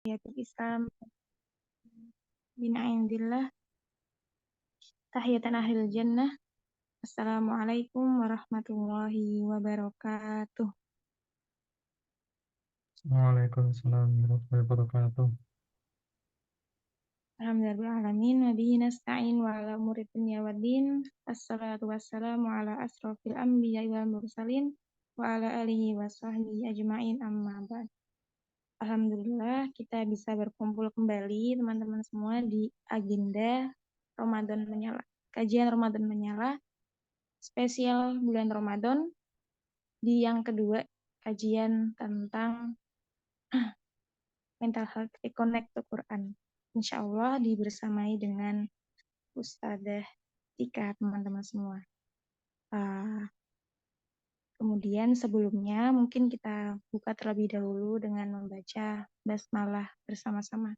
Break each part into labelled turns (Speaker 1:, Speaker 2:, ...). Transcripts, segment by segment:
Speaker 1: Tahiyatul Islam bin indillah tahiyatan ahlil jannah. Assalamualaikum warahmatullahi wabarakatuh.
Speaker 2: Waalaikumsalam warahmatullahi wabarakatuh.
Speaker 1: Alhamdulillah alamin wa bihi nasta'in wa ala umuri dunya waddin. Assalatu wassalamu ala asrofil anbiya wal mursalin wa ala alihi wa sahbihi ajma'in amma ba'd. Alhamdulillah kita bisa berkumpul kembali teman-teman semua di agenda Ramadan Menyala. Kajian Ramadan Menyala spesial bulan Ramadan di yang kedua, kajian tentang mental health reconnect to Quran. Insya Allah dibersamai dengan Ustadzah Tika, teman-teman semua. Kemudian sebelumnya mungkin kita buka terlebih dahulu dengan membaca basmalah bersama-sama.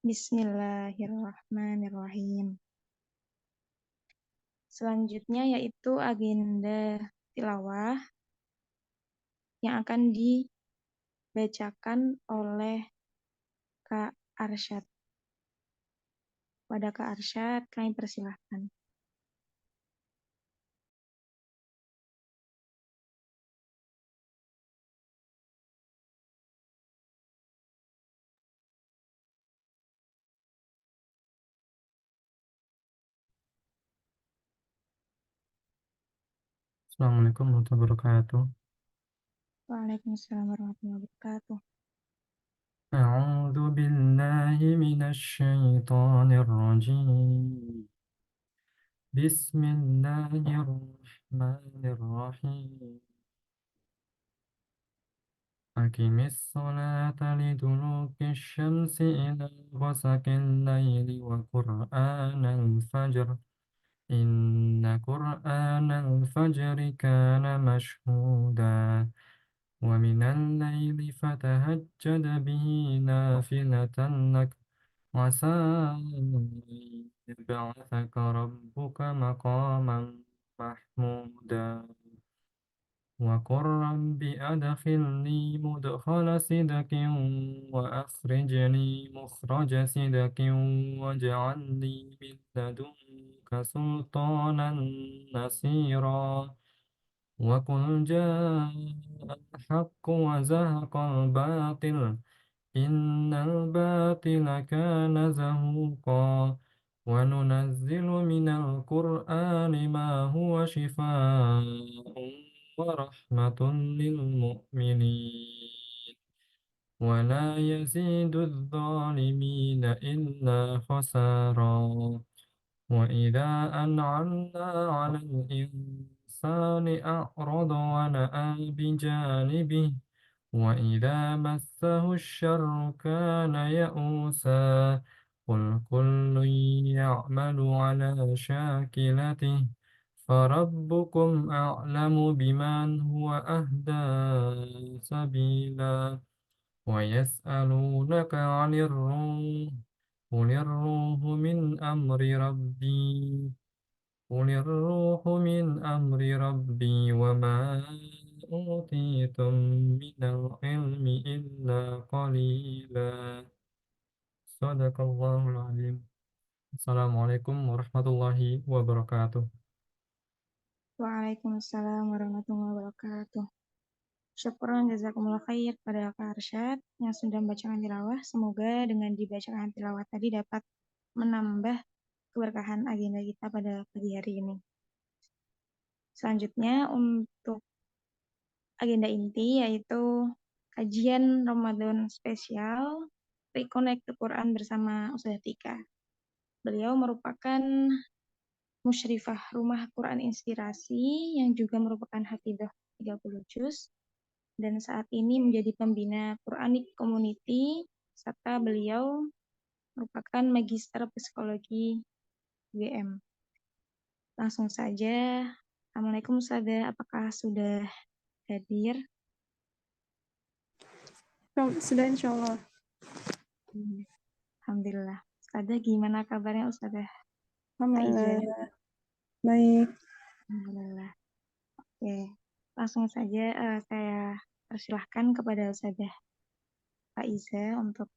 Speaker 1: Bismillahirrahmanirrahim. Selanjutnya yaitu agenda tilawah yang akan dibacakan oleh Kak Arsyad. Pada Kak Arsyad, kami persilahkan.
Speaker 2: Assalamualaikum warahmatullahi wabarakatuh.
Speaker 1: Waalaikumsalam warahmatullahi wabarakatuh.
Speaker 2: أعوذ بالله من الشيطان الرجيم. بسم الله الرحمن الرحيم. أقم الصلاة لدلوك الشمس إلى غسق الليل وقرآن الفجر إن قرآن الفجر كان مشهودا ومن الليل فتهجد به نافلة لك عسى أن يبعثك ربك مقاما محمودا وقل رب أدخلني مدخل صدق وأخرجني مخرج صدق واجعل لي من لدنك سلطانا نصيرا وقل جاء الحق وزهق الباطل إن الباطل كان زهوقا وننزل من القرآن ما هو شفاء ورحمة للمؤمنين ولا يزيد الظالمين إلا خسارا وإذا أنعمنا على الإنسان أعرض ونأى بجانبه وإذا مسه الشر كان يئوسا قل كل يعمل على شاكلته فربكم أعلم بمن هو أهدى سبيلا ويسألونك عن الروح قل الروح من أمر ربي قل الروح من أمر ربي وما أوتيتم من العلم إلا قليلا صدق الله العظيم. Assalamualaikum warahmatullahi wabarakatuh.
Speaker 1: Waalaikumsalam warahmatullahi wabarakatuh. Syukran jazakumullah khair pada Kak Arsyad yang sudah membacakan tilawah. Semoga dengan dibacakan tilawah tadi dapat menambah keberkahan agenda kita pada pagi hari ini. Selanjutnya untuk agenda inti yaitu kajian Ramadan spesial Reconnect to Quran bersama Ustazah Tika. Beliau merupakan musyrifah Rumah Quran Inspirasi yang juga merupakan hafidhah 30 juz dan saat ini menjadi pembina Quranic Community serta beliau merupakan magister psikologi UGM. Langsung saja. Assalamualaikum Ustazah, apakah sudah hadir?
Speaker 3: Sudah insya Allah.
Speaker 1: Alhamdulillah. Ustazah, gimana kabarnya Ustazah?
Speaker 3: Alhamdulillah. Baik.
Speaker 1: Alhamdulillah. Oke, langsung saja saya persilahkan kepada Ustazah. Faiza untuk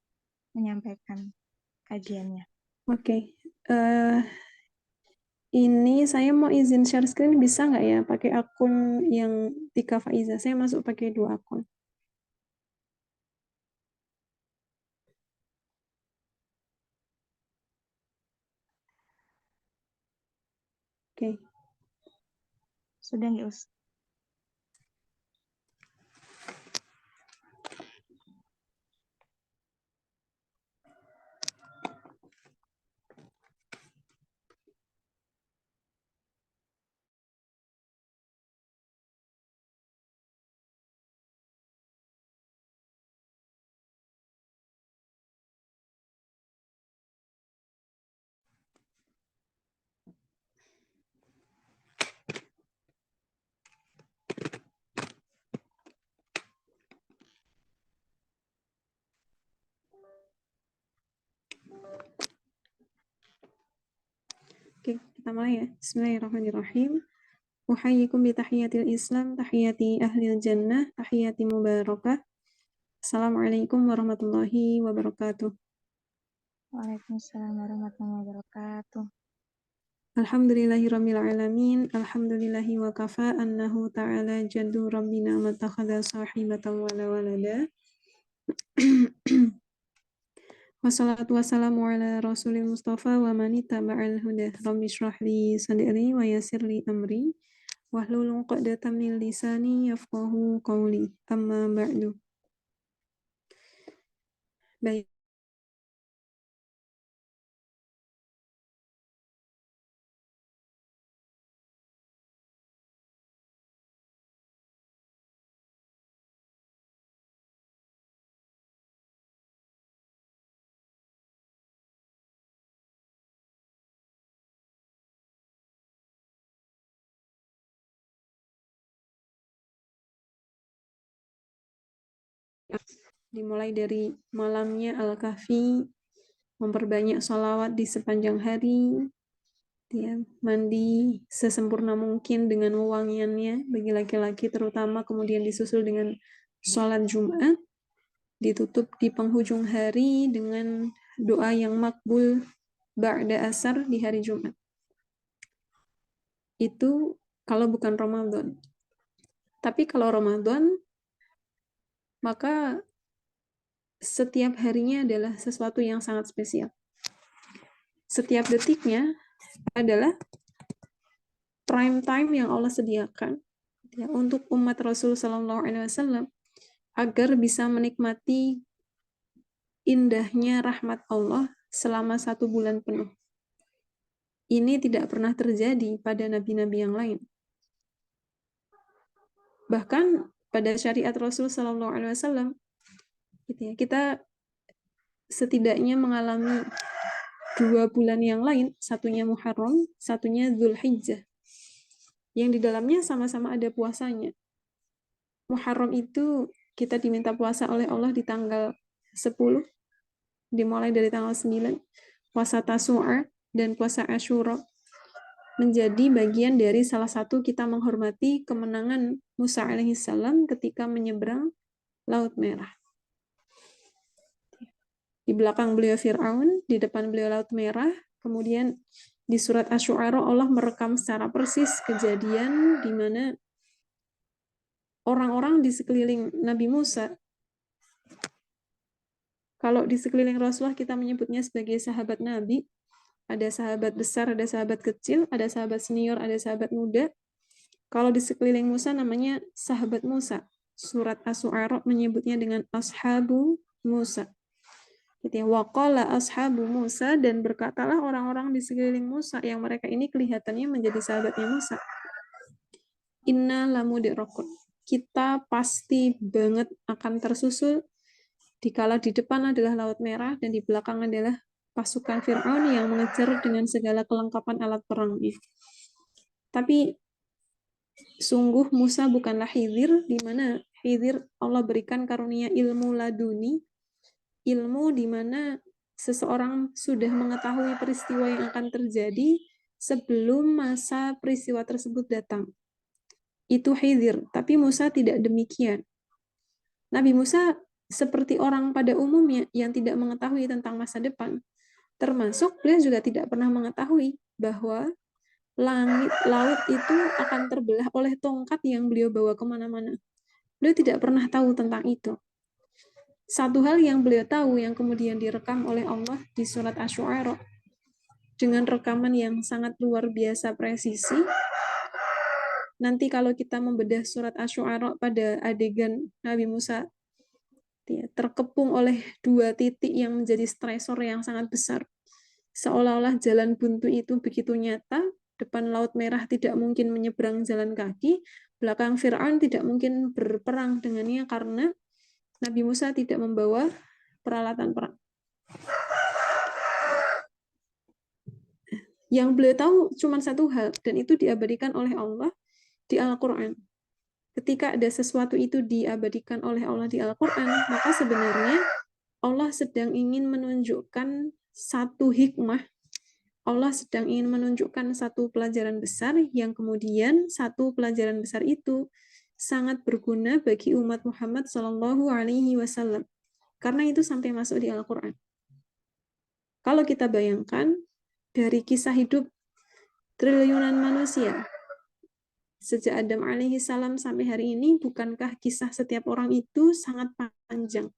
Speaker 1: menyampaikan kajiannya.
Speaker 3: Oke. Ini saya mau izin share screen, bisa nggak ya pakai akun yang Tika Faiza? Saya masuk pakai 2 akun. Oke.
Speaker 1: Sudah nggak, Us?
Speaker 3: Oke, kita mulai ya. Bismillahirrahmanirrahim. Uhayyikum bi tahiyatil Islam, tahiyati ahlil jannah, tahiyati mubarakah. Assalamualaikum warahmatullahi wabarakatuh.
Speaker 1: Waalaikumsalam warahmatullahi wabarakatuh.
Speaker 3: Alhamdulillahirabbil alamin. Alhamdulillahi wa kafa annahu ta'ala jaddu rabbina matakhadha sahibatan wala walada. Wassalatu wassalamu ala rasulil mustafa wa man ittaba'al huda. Rabbi shrah li sadri wa yassir li amri wahlul 'uqdatam min lisani yafqahu qawli. Amma ba'du. Baik. Dimulai dari malamnya Al-Kahfi, memperbanyak sholawat di sepanjang hari, ya, mandi sesempurna mungkin dengan wewangiannya bagi laki-laki terutama, kemudian disusul dengan sholat Jumat, ditutup di penghujung hari dengan doa yang makbul ba'da asar di hari Jumat. Itu kalau bukan Ramadan. Tapi kalau Ramadan, maka setiap harinya adalah sesuatu yang sangat spesial. Setiap detiknya adalah prime time yang Allah sediakan ya, untuk umat Rasul Sallallahu Alaihi Wasallam agar bisa menikmati indahnya rahmat Allah selama 1 bulan penuh. Ini tidak pernah terjadi pada nabi-nabi yang lain. Bahkan pada syariat Rasul Sallallahu Alaihi Wasallam, gitu ya, kita setidaknya mengalami 2 bulan yang lain, satunya Muharram, satunya Dzulhijjah, yang di dalamnya sama-sama ada puasanya. Muharram itu kita diminta puasa oleh Allah di tanggal 10, dimulai dari tanggal 9, puasa Tasu'a dan puasa Asyura, menjadi bagian dari salah satu kita menghormati kemenangan Musa alaihissalam ketika menyeberang Laut Merah. Di belakang beliau Fir'aun, di depan beliau Laut Merah. Kemudian di surat Asy-Syu'ara Allah merekam secara persis kejadian di mana orang-orang di sekeliling Nabi Musa, kalau di sekeliling Rasulullah kita menyebutnya sebagai sahabat Nabi, ada sahabat besar, ada sahabat kecil, ada sahabat senior, ada sahabat muda. Kalau di sekeliling Musa namanya sahabat Musa. Surat Asy-Syu'ara menyebutnya dengan ashabu Musa. Gitu ya. Waqala ashabu Musa, dan berkatalah orang-orang di sekeliling Musa yang mereka ini kelihatannya menjadi sahabatnya Musa. Inna lamudrakun. Kita pasti banget akan tersusul dikala di depan adalah Laut Merah dan di belakang adalah pasukan Fir'aun yang mengejar dengan segala kelengkapan alat perangnya. Tapi sungguh Musa bukanlah Khidir, di mana Khidir Allah berikan karunia ilmu laduni, ilmu di mana seseorang sudah mengetahui peristiwa yang akan terjadi sebelum masa peristiwa tersebut datang. Itu Khidir, tapi Musa tidak demikian. Nabi Musa seperti orang pada umumnya yang tidak mengetahui tentang masa depan. Termasuk beliau juga tidak pernah mengetahui bahwa langit, laut itu akan terbelah oleh tongkat yang beliau bawa kemana-mana. Beliau tidak pernah tahu tentang itu. Satu hal yang beliau tahu yang kemudian direkam oleh Allah di surat Asy-Syu'ara dengan rekaman yang sangat luar biasa presisi. Nanti kalau kita membedah surat Asy-Syu'ara pada adegan Nabi Musa terkepung oleh 2 titik yang menjadi stresor yang sangat besar. Seolah-olah jalan buntu itu begitu nyata, depan Laut Merah tidak mungkin menyeberang jalan kaki, belakang Fir'aun tidak mungkin berperang dengannya karena Nabi Musa tidak membawa peralatan perang. Yang beliau tahu cuma satu hal, dan itu diabadikan oleh Allah di Al-Quran. Ketika ada sesuatu itu diabadikan oleh Allah di Al-Quran, maka sebenarnya Allah sedang ingin menunjukkan satu hikmah, Allah sedang ingin menunjukkan satu pelajaran besar yang kemudian satu pelajaran besar itu sangat berguna bagi umat Muhammad Shallallahu Alaihi Wasallam. Karena itu sampai masuk di Al-Quran. Kalau kita bayangkan dari kisah hidup triliunan manusia sejak Adam alaihi salam sampai hari ini, bukankah kisah setiap orang itu sangat panjang,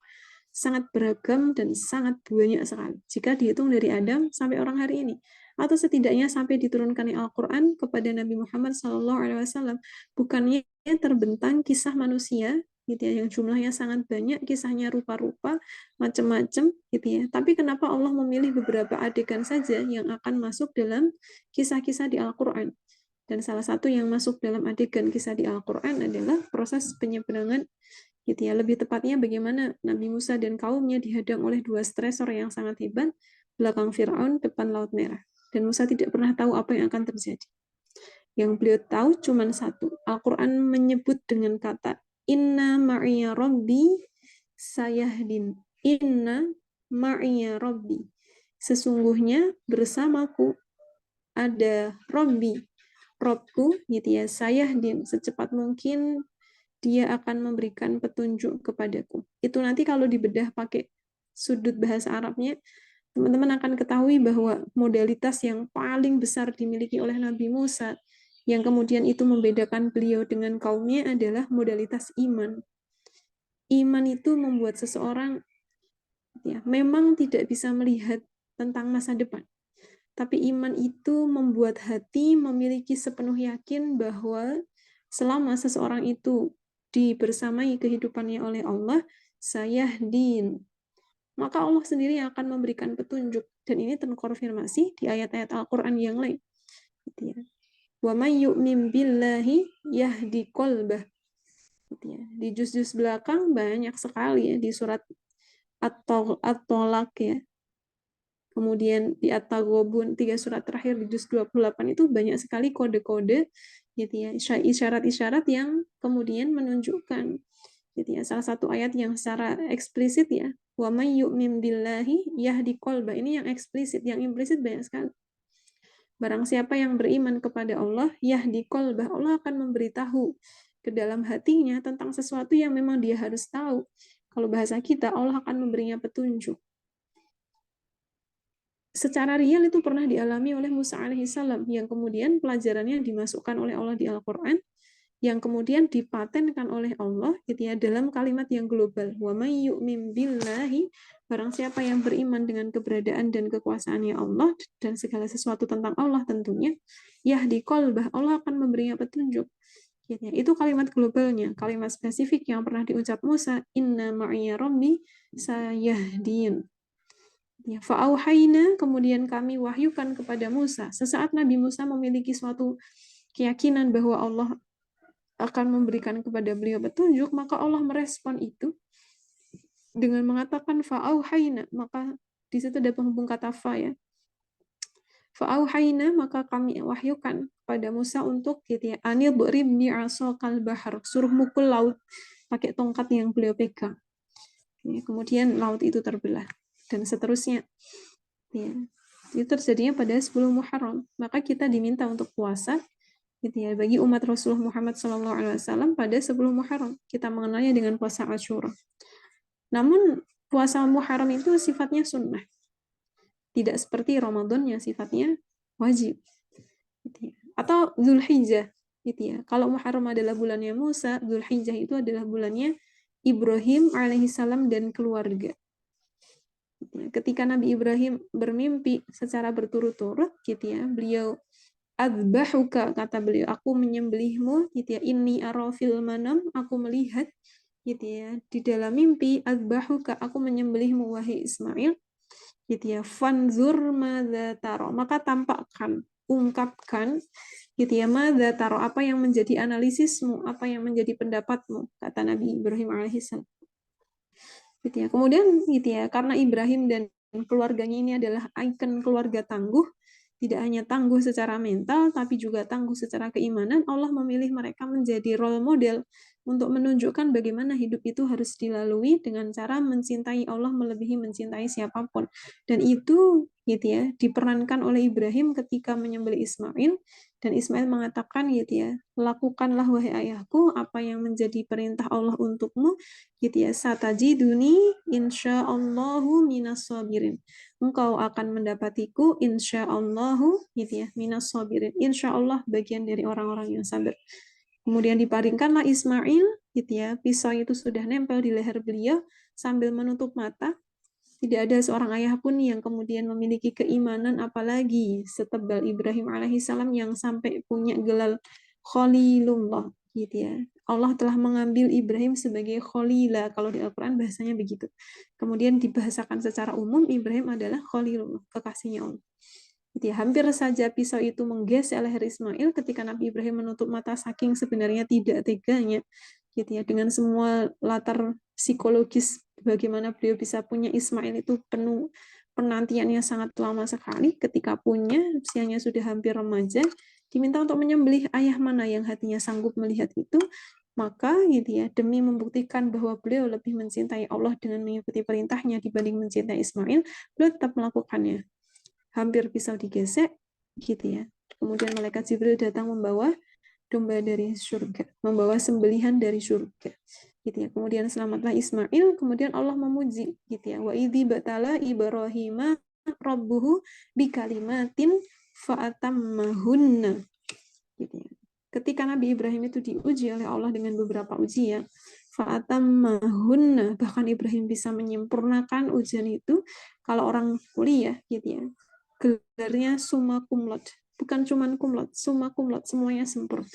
Speaker 3: sangat beragam, dan sangat banyak sekali jika dihitung dari Adam sampai orang hari ini, atau setidaknya sampai diturunkannya Al-Quran kepada Nabi Muhammad SAW. Bukannya terbentang kisah manusia gitu ya, yang jumlahnya sangat banyak, kisahnya rupa-rupa, macam-macam gitu ya. Tapi kenapa Allah memilih beberapa adegan saja yang akan masuk dalam kisah-kisah di Al-Quran? Dan salah satu yang masuk dalam adegan kisah di Al-Quran adalah proses penyeberangan gitu ya. Lebih tepatnya bagaimana Nabi Musa dan kaumnya dihadang oleh 2 stresor yang sangat hebat, belakang Fir'aun, depan Laut Merah. Dan Musa tidak pernah tahu apa yang akan terjadi. Yang beliau tahu cuma satu. Al-Quran menyebut dengan kata Inna ma'iya Rabbi sayahdin. Inna ma'iya Rabbi. Sesungguhnya bersamaku ada Rabbi. Robku, gitu ya, sayahdin, secepat mungkin dia akan memberikan petunjuk kepadaku. Itu nanti kalau dibedah pakai sudut bahasa Arabnya, teman-teman akan ketahui bahwa modalitas yang paling besar dimiliki oleh Nabi Musa, yang kemudian itu membedakan beliau dengan kaumnya adalah modalitas iman. Iman itu membuat seseorang ya, memang tidak bisa melihat tentang masa depan. Tapi iman itu membuat hati memiliki sepenuh yakin bahwa selama seseorang itu dibersamai kehidupannya oleh Allah, sayahdin, maka Allah sendiri yang akan memberikan petunjuk. Dan ini terkonfirmasi di ayat-ayat Al-Quran yang lain. Wa may yu'min billahi yahdi qalbah. Di juz-juz belakang banyak sekali ya, di surat At-Tolak ya. Kemudian di At-Taghabun, 3 surat terakhir di juz 28 itu banyak sekali kode-kode gitu ya, isyarat-isyarat yang kemudian menunjukkan gitu ya. Salah satu ayat yang secara eksplisit ya, wa may yu'min billahi yahdi qalbah. Ini yang eksplisit, yang implisit banyak sekali. Barang siapa yang beriman kepada Allah, yahdi qalbah, Allah akan memberitahu ke dalam hatinya tentang sesuatu yang memang dia harus tahu. Kalau bahasa kita, Allah akan memberinya petunjuk. Secara real itu pernah dialami oleh Musa alaihissalam, yang kemudian pelajarannya dimasukkan oleh Allah di Al-Quran, yang kemudian dipatenkan oleh Allah gitu ya, dalam kalimat yang global. Wa may yu'min billahi, barang siapa yang beriman dengan keberadaan dan kekuasaannya Allah dan segala sesuatu tentang Allah tentunya, yahdi qalbah, Allah akan memberinya petunjuk. Gitu ya. Itu kalimat globalnya. Kalimat spesifik yang pernah diucap Musa, inna ma'iya rabbi sayahdin. Ya, fa'auhayna, kemudian kami wahyukan kepada Musa. Sesaat Nabi Musa memiliki suatu keyakinan bahwa Allah akan memberikan kepada beliau petunjuk, maka Allah merespon itu dengan mengatakan fa'auhayna, maka di situ ada penghubung kata fa ya. Fa'auhayna, maka kami wahyukan kepada Musa untuk gitu ya, anil burib bi'asaqal bahar, suruh mukul laut pakai tongkat yang beliau pegang. Ya, kemudian laut itu terbelah. Dan seterusnya. Ya. Itu terjadinya pada 10 Muharram. Maka kita diminta untuk puasa gitu ya, bagi umat Rasulullah Muhammad SAW pada 10 Muharram. Kita mengenalnya dengan puasa Asyura. Namun puasa Muharram itu sifatnya sunnah, tidak seperti Ramadan yang sifatnya wajib. Gitu ya. Atau Zulhijjah, gitu ya. Kalau Muharram adalah bulannya Musa, Zulhijjah itu adalah bulannya Ibrahim alaihissalam dan keluarga. Ketika Nabi Ibrahim bermimpi secara berturut-turut, gitu ya, beliau adbahuka, kata beliau, aku menyembelihmu, gitu ya, inni arafil manam, aku melihat, gitu ya, di dalam mimpi, adbahuka, aku menyembelihmu wahai Ismail, gitu ya, fanzur madza taro, maka tampakkan, ungkapkan, gitu ya, madza taro, apa yang menjadi analisismu, apa yang menjadi pendapatmu, kata Nabi Ibrahim alaihissalam. Gitu ya. Kemudian gitu ya, karena Ibrahim dan keluarganya ini adalah ikon keluarga tangguh, tidak hanya tangguh secara mental, tapi juga tangguh secara keimanan, Allah memilih mereka menjadi role model untuk menunjukkan bagaimana hidup itu harus dilalui dengan cara mencintai Allah melebihi mencintai siapapun. Dan itu gitu ya, diperankan oleh Ibrahim ketika menyembelih Ismail, dan Ismail mengatakan gitu ya, lakukanlah wahai ayahku apa yang menjadi perintah Allah untukmu, gitu ya, satajiduni insyaallahu minas sabirin, engkau akan mendapatiku insyaallahu gitu ya, minas sabirin, insyaallah bagian dari orang-orang yang sabar. Kemudian diparingkanlah Ismail gitu ya, pisau itu sudah nempel di leher beliau sambil menutup mata. Tidak ada seorang ayah pun yang kemudian memiliki keimanan apalagi setebal Ibrahim alaihissalam yang sampai punya gelar Khalilullah gitu ya. Allah telah mengambil Ibrahim sebagai Khalila, kalau di Al-Quran bahasanya begitu. Kemudian dibahasakan secara umum Ibrahim adalah Khalilullah, kekasihnya Allah. Gitu ya. Hampir saja pisau itu menggesek leher Ismail ketika Nabi Ibrahim menutup mata saking sebenarnya tidak teganya, gitu ya, dengan semua latar psikologis bagaimana beliau bisa punya Ismail itu penuh penantiannya sangat lama sekali. Ketika punya, usianya sudah hampir remaja, diminta untuk menyembelih ayah mana yang hatinya sanggup melihat itu, maka gitu ya, demi membuktikan bahwa beliau lebih mencintai Allah dengan mengikuti perintahnya dibanding mencintai Ismail, beliau tetap melakukannya. Hampir pisau digesek, gitu ya. Kemudian malaikat Jibril datang membawa domba dari surga, membawa sembelihan dari surga, gitu ya. Kemudian selamatlah Ismail, kemudian Allah memuji, gitu ya. Wa idzi batala Ibrahima rabbuhu bikalimatin fa'atammahunna, gitu ya. Ketika Nabi Ibrahim itu diuji oleh Allah dengan beberapa ujian, fa'atammahunna, bahkan Ibrahim bisa menyempurnakan ujian itu. Kalau orang kuliah, gitu ya, gelarnya summa cum laude, bukan cuma cum laude, summa cum laude, semuanya sempurna.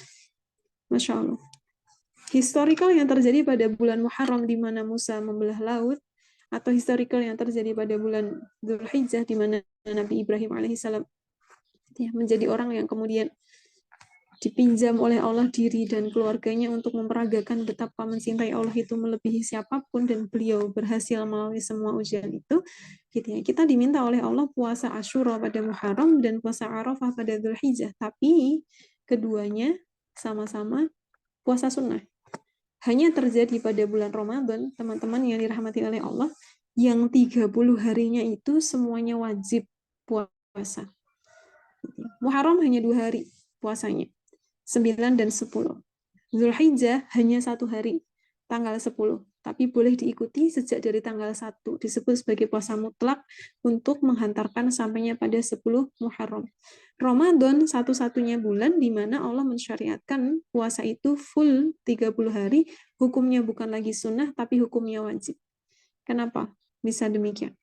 Speaker 3: Masya Allah. Historical yang terjadi pada bulan Muharram di mana Musa membelah laut, atau historical yang terjadi pada bulan Dzulhijjah di mana Nabi Ibrahim alaihissalam ya, menjadi orang yang kemudian dipinjam oleh Allah diri dan keluarganya untuk memperagakan betapa mencintai Allah itu melebihi siapapun, dan beliau berhasil melalui semua ujian itu, gitu ya. Kita diminta oleh Allah puasa Asyura pada Muharram dan puasa Arafah pada Dzulhijjah, tapi keduanya sama-sama puasa sunnah. Hanya terjadi pada bulan Ramadan, teman-teman yang dirahmati oleh Allah, yang 30 harinya itu semuanya wajib puasa. Muharram hanya 2 hari puasanya, 9 dan 10. Zulhijjah hanya 1 hari, tanggal 10. Tapi boleh diikuti sejak dari tanggal 1. Disebut sebagai puasa mutlak untuk menghantarkan sampainya pada 10 Muharram. Ramadan satu-satunya bulan di mana Allah mensyariatkan puasa itu full 30 hari, hukumnya bukan lagi sunnah, tapi hukumnya wajib. Kenapa bisa demikian?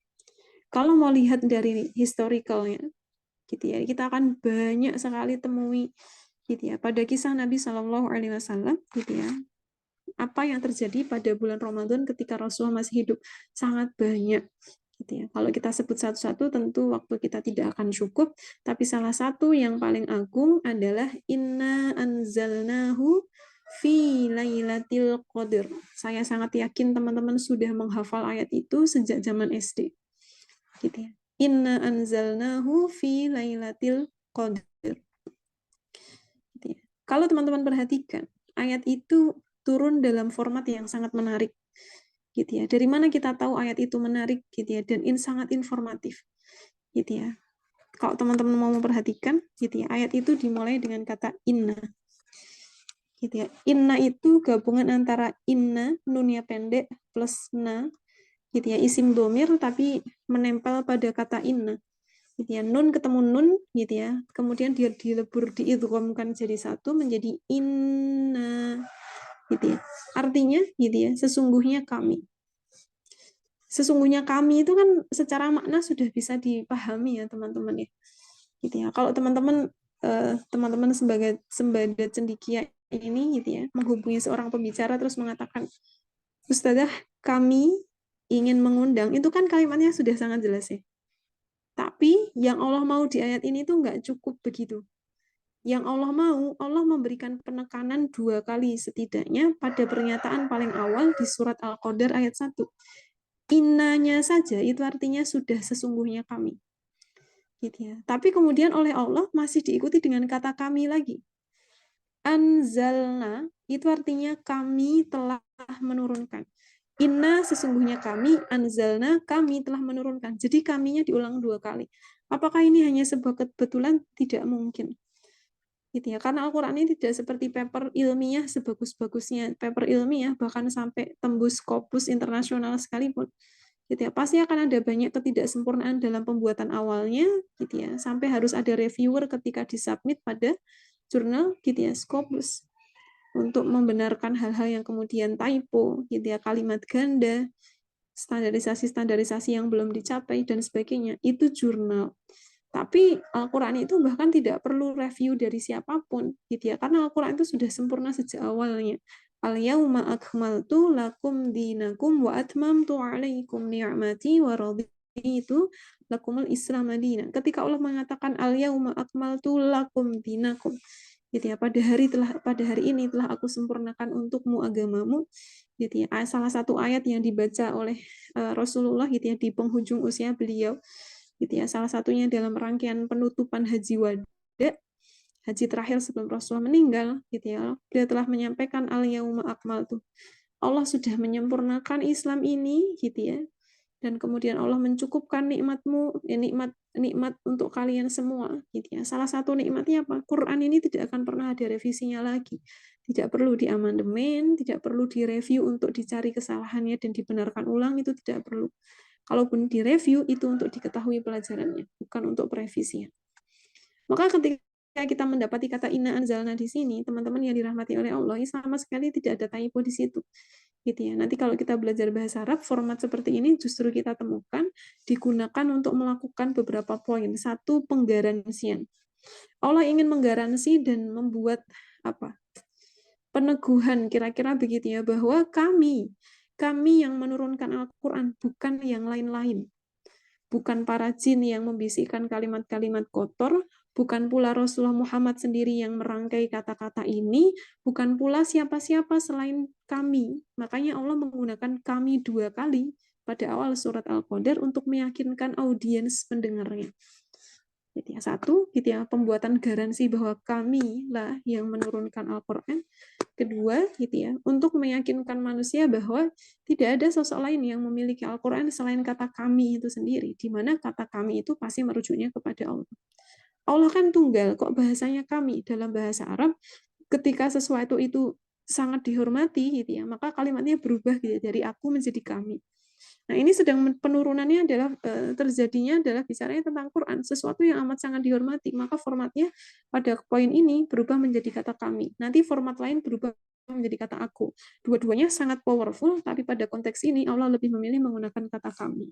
Speaker 3: Kalau mau lihat dari historicalnya, gitu ya, kita akan banyak sekali temui gitu ya pada kisah Nabi Shallallahu Alaihi Wasallam, gitu ya, apa yang terjadi pada bulan Ramadan ketika Rasulullah masih hidup, sangat banyak, gitu ya. Kalau kita sebut satu-satu tentu waktu kita tidak akan cukup, tapi salah satu yang paling agung adalah inna anzalnahu fi lailatul qadr. Saya sangat yakin teman-teman sudah menghafal ayat itu sejak zaman SD, gitu ya. Inna anzalnahu fi lailatul qadr. Kalau teman-teman perhatikan, ayat itu turun dalam format yang sangat menarik, gitu ya. Dari mana kita tahu ayat itu menarik, gitu ya, dan sangat informatif, gitu ya. Kalau teman-teman mau memperhatikan, gitu ya, ayat itu dimulai dengan kata inna, gitu ya. Inna itu gabungan antara inna, nunnya pendek, plus na, gitu ya, isim domir tapi menempel pada kata inna. Gitu ya, nun ketemu nun gitu ya, kemudian dia dilebur diidghamkan jadi satu menjadi inna gitu ya. Artinya gitu ya, sesungguhnya kami. Sesungguhnya kami itu kan secara makna sudah bisa dipahami ya teman-teman ya. Gitu ya. Kalau teman-teman sebagai sembada cendekia ini gitu ya, menghubungi seorang pembicara terus mengatakan, Ustazah, kami ingin mengundang, itu kan kalimatnya sudah sangat jelas ya. Tapi yang Allah mau di ayat ini tuh nggak cukup begitu. Yang Allah mau, Allah memberikan penekanan 2 kali setidaknya pada pernyataan paling awal di surat Al-Qadar ayat 1. Innanya saja itu artinya sudah sesungguhnya kami. Gitu ya. Tapi kemudian oleh Allah masih diikuti dengan kata kami lagi. Anzalna itu artinya kami telah menurunkan. Inna sesungguhnya kami, anzalna kami telah menurunkan. Jadi kaminya diulang 2 kali. Apakah ini hanya sebuah kebetulan? Tidak mungkin. Gitu ya. Karena Al-Quran ini tidak seperti paper ilmiah sebagus-bagusnya paper ilmiah, bahkan sampai tembus Scopus internasional sekalipun. Gitu ya. Pasti akan ada banyak ketidaksempurnaan dalam pembuatan awalnya, gitu ya. Sampai harus ada reviewer ketika disubmit pada jurnal gitu ya, Scopus, untuk membenarkan hal-hal yang kemudian typo, gitu ya, kalimat ganda, standarisasi-standarisasi yang belum dicapai dan sebagainya. Itu jurnal. Tapi Al-Quran itu bahkan tidak perlu review dari siapapun, gitu ya, karena Al-Quran itu sudah sempurna sejak awalnya. Al-yawma akmaltu lakum dinakum wa atmamtu alaikum ni'mati wa raditu lakumul Islam madina. Ketika Allah mengatakan al-yawma akmaltu lakum dinakum, gitu ya, pada hari ini telah aku sempurnakan untukmu agamamu, gitu ya. Salah satu ayat yang dibaca oleh Rasulullah gitu ya di penghujung usia beliau, gitu ya, salah satunya dalam rangkaian penutupan haji wada, haji terakhir sebelum Rasulullah meninggal, gitu ya, beliau telah menyampaikan al-yauma akmaltu, Allah sudah menyempurnakan Islam ini, gitu ya, dan kemudian Allah mencukupkan nikmatmu, nikmat untuk kalian semua, gitu ya. Salah satu nikmatnya apa? Quran ini tidak akan pernah ada revisinya lagi, tidak perlu diamandemen, tidak perlu direview untuk dicari kesalahannya dan dibenarkan ulang, itu tidak perlu. Kalaupun direview itu untuk diketahui pelajarannya, bukan untuk perevisian. Maka ketika kita mendapati kata inna anzalna di sini, teman-teman yang dirahmati oleh Allah, sama sekali tidak ada typo di situ. Gitu ya. Nanti kalau kita belajar bahasa Arab, format seperti ini justru kita temukan digunakan untuk melakukan beberapa poin. Satu, penggaransian. Allah ingin menggaransi dan membuat apa? Peneguhan, kira-kira begitu ya, bahwa kami yang menurunkan Al-Quran, bukan yang lain-lain. Bukan para jin yang membisikkan kalimat-kalimat kotor, bukan pula Rasulullah Muhammad sendiri yang merangkai kata-kata ini, bukan pula siapa-siapa selain kami. Makanya Allah menggunakan kami 2 kali pada awal surat Al-Qadar untuk meyakinkan audiens pendengarnya. Gitu ya. Satu, gitu ya, pembuatan garansi bahwa kami lah yang menurunkan Al-Quran. Kedua, gitu ya, untuk meyakinkan manusia bahwa tidak ada sosok lain yang memiliki Al-Quran selain kata kami itu sendiri, di mana kata kami itu pasti merujuknya kepada Allah. Allah kan tunggal, kok bahasanya kami dalam bahasa Arab, ketika sesuatu itu sangat dihormati, gitu ya, maka kalimatnya berubah gitu, dari aku menjadi kami. Nah, ini sedang penurunannya adalah terjadinya adalah bicaranya tentang Quran, sesuatu yang amat sangat dihormati, maka formatnya pada poin ini berubah menjadi kata kami. Nanti format lain berubah menjadi kata aku. Dua-duanya sangat powerful, tapi pada konteks ini Allah lebih memilih menggunakan kata kami.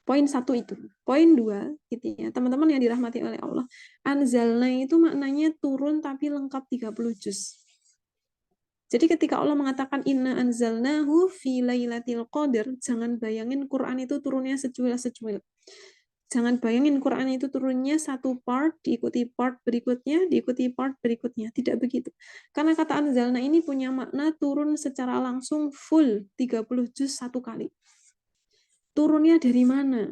Speaker 3: Poin 1 itu. Poin 2, gitu ya, teman-teman yang dirahmati oleh Allah. Anzalna itu maknanya turun tapi lengkap 30 juz. Jadi ketika Allah mengatakan inna anzalnahu fi lailatul qadar, jangan bayangin Quran itu turunnya secuil-secuil. Jangan bayangin Quran itu turunnya satu part, diikuti part berikutnya, diikuti part berikutnya. Tidak begitu. Karena kata anzalna ini punya makna turun secara langsung full 30 juz satu kali. Turunnya dari mana?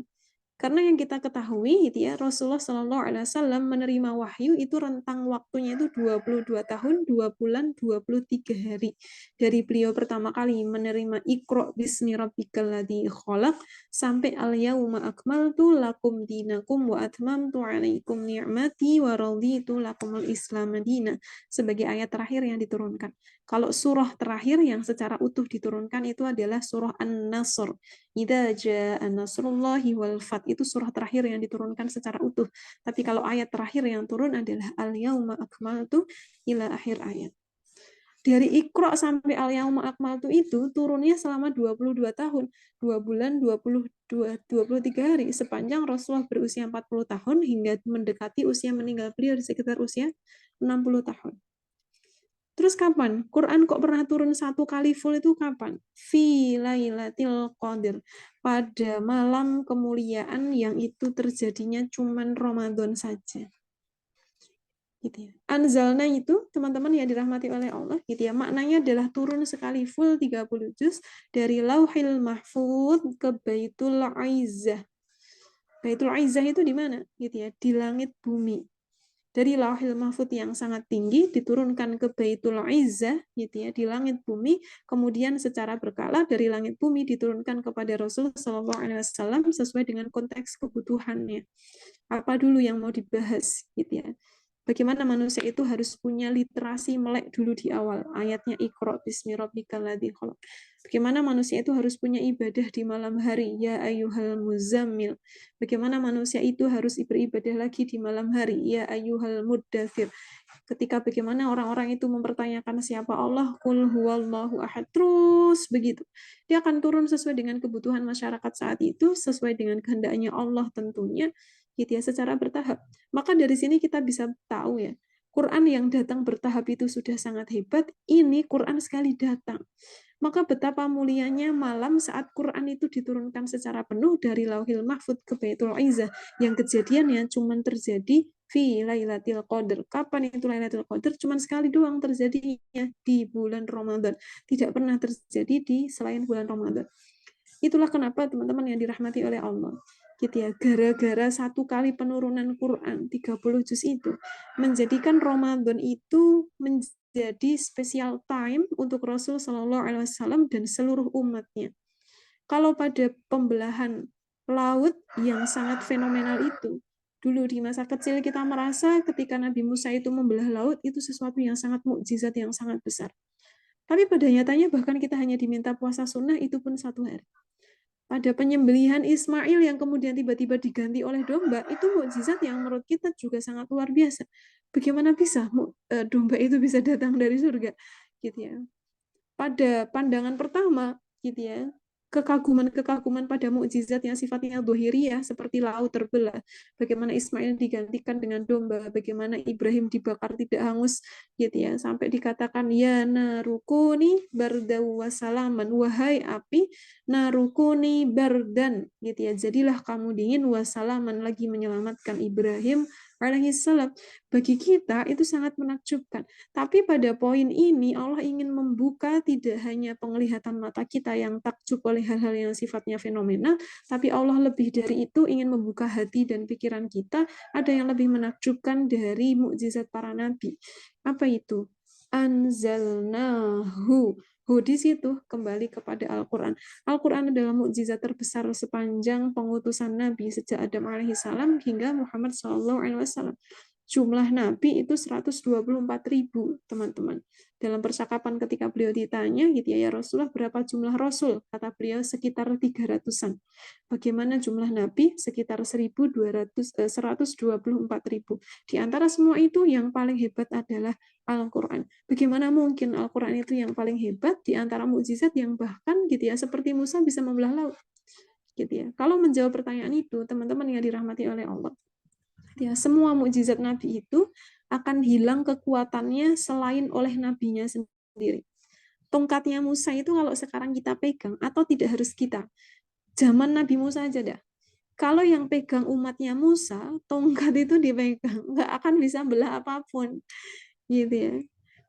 Speaker 3: Karena yang kita ketahui gitu ya, Rasulullah Shallallahu Alaihi Wasallam menerima wahyu itu rentang waktunya itu 22 tahun, 2 bulan, 23 hari. Dari beliau pertama kali menerima Iqra bismi rabbikal ladzi khalaq sampai al-yauma akmaltu lakum dinakum wa atmamtu alaikum ni'mati wa raditu lakumul Islam madina sebagai ayat terakhir yang diturunkan. Kalau surah terakhir yang secara utuh diturunkan itu adalah surah An-Nasr. Idza jaa nasrullahi wal fath, itu surah terakhir yang diturunkan secara utuh. Tapi kalau ayat terakhir yang turun adalah al-yauma akmaltu ila akhir ayat. Dari Iqra sampai al-yauma akmaltu itu turunnya selama 22 tahun, 2 bulan, 23 hari, sepanjang Rasulullah berusia 40 tahun hingga mendekati usia meninggal beliau di sekitar usia 60 tahun. Terus kapan? Quran kok pernah turun 1 kali full itu kapan? Fi lailatul qadr. Pada malam kemuliaan yang itu terjadinya cuman Ramadan saja. Gitu ya. Anzalna itu, teman-teman yang dirahmati oleh Allah, gitu ya. Maknanya adalah turun sekali full 30 juz dari Lauhil Mahfuz ke Baitul Izzah. Baitul Izzah itu di mana? Gitu ya, di langit bumi. Dari Lauhil Mahfuz yang sangat tinggi diturunkan ke Baitul Izzah gitu ya, di langit bumi, kemudian secara berkala dari langit bumi diturunkan kepada Rasulullah SAW sesuai dengan konteks kebutuhannya. Apa dulu yang mau dibahas gitu ya. Bagaimana manusia itu harus punya literasi melek dulu di awal. Ayatnya Iqra bismi rabbikal ladzi khalaq. Bagaimana manusia itu harus punya ibadah di malam hari. Ya ayyuhal muzammil. Bagaimana manusia itu harus beribadah lagi di malam hari. Ya ayyuhal muddathir. Ketika bagaimana orang-orang itu mempertanyakan siapa Allah, qul huwallahu ahad, terus begitu. Dia akan turun sesuai dengan kebutuhan masyarakat saat itu, sesuai dengan kehendaknya Allah tentunya, gitu ya, secara bertahap. Maka dari sini kita bisa tahu ya, Quran yang datang bertahap itu sudah sangat hebat, ini Quran sekali datang. Maka betapa mulianya malam saat Quran itu diturunkan secara penuh dari Lauhil Mahfuz ke Baitul Izzah, yang kejadiannya cuma terjadi fi Lailatul Qadar. Kapan itu Lailatul Qadar? Cuma sekali doang terjadinya di bulan Ramadan. Tidak pernah terjadi di selain bulan Ramadan. Itulah kenapa teman-teman yang dirahmati oleh Allah, gitu ya, gara-gara 1 kali penurunan Quran 30 juz itu menjadikan Ramadan itu menjadi special time untuk Rasul Shallallahu Alaihi Wasallam dan seluruh umatnya. Kalau pada pembelahan laut yang sangat fenomenal itu, dulu di masa kecil kita merasa ketika Nabi Musa itu membelah laut itu sesuatu yang sangat mukjizat, yang sangat besar. Tapi pada nyatanya bahkan kita hanya diminta puasa sunnah itu pun 1 hari. Pada penyembelihan Ismail yang kemudian tiba-tiba diganti oleh domba, itu mukjizat yang menurut kita juga sangat luar biasa. Bagaimana bisa domba itu bisa datang dari surga, gitu ya. Pada pandangan pertama, gitu ya, kekaguman-kekaguman pada mukjizat yang sifatnya dhahiriyah seperti laut terbelah, bagaimana Ismail digantikan dengan domba, bagaimana Ibrahim dibakar tidak hangus, gitu ya, sampai dikatakan ya narukuni bardaw wasalaman, wahai api narukuni bardan, gitu ya, jadilah kamu dingin, wasalaman, lagi menyelamatkan Ibrahim alaihissalam. Bagi kita itu sangat menakjubkan. Tapi pada poin ini Allah ingin membuka tidak hanya penglihatan mata kita yang takjub oleh hal-hal yang sifatnya fenomenal, tapi Allah lebih dari itu ingin membuka hati dan pikiran kita, ada yang lebih menakjubkan dari mukjizat para nabi. Apa itu? Anzalnahu. Di situ kembali kepada Al-Quran. Al-Quran adalah mukjizat terbesar sepanjang pengutusan Nabi sejak Adam alaihissalam hingga Muhammad SAW. Jumlah Nabi itu 124.000, teman-teman. Dalam percakapan ketika beliau ditanya, gitu ya Rasulullah, berapa jumlah Rasul? Kata beliau sekitar 300-an. Bagaimana jumlah Nabi? Sekitar 124.000. Di antara semua itu yang paling hebat adalah Al-Quran. Bagaimana mungkin Al-Quran itu yang paling hebat di antara mukjizat yang bahkan gitu ya seperti Musa bisa membelah laut, gitu ya. Kalau menjawab pertanyaan itu, teman-teman yang dirahmati oleh Allah, ya, semua mukjizat Nabi itu akan hilang kekuatannya selain oleh nabinya sendiri. Tongkatnya Musa itu kalau sekarang kita pegang, atau tidak harus kita, zaman Nabi Musa aja dah. Kalau yang pegang umatnya Musa, tongkat itu dipegang, nggak akan bisa belah apapun, gitu ya.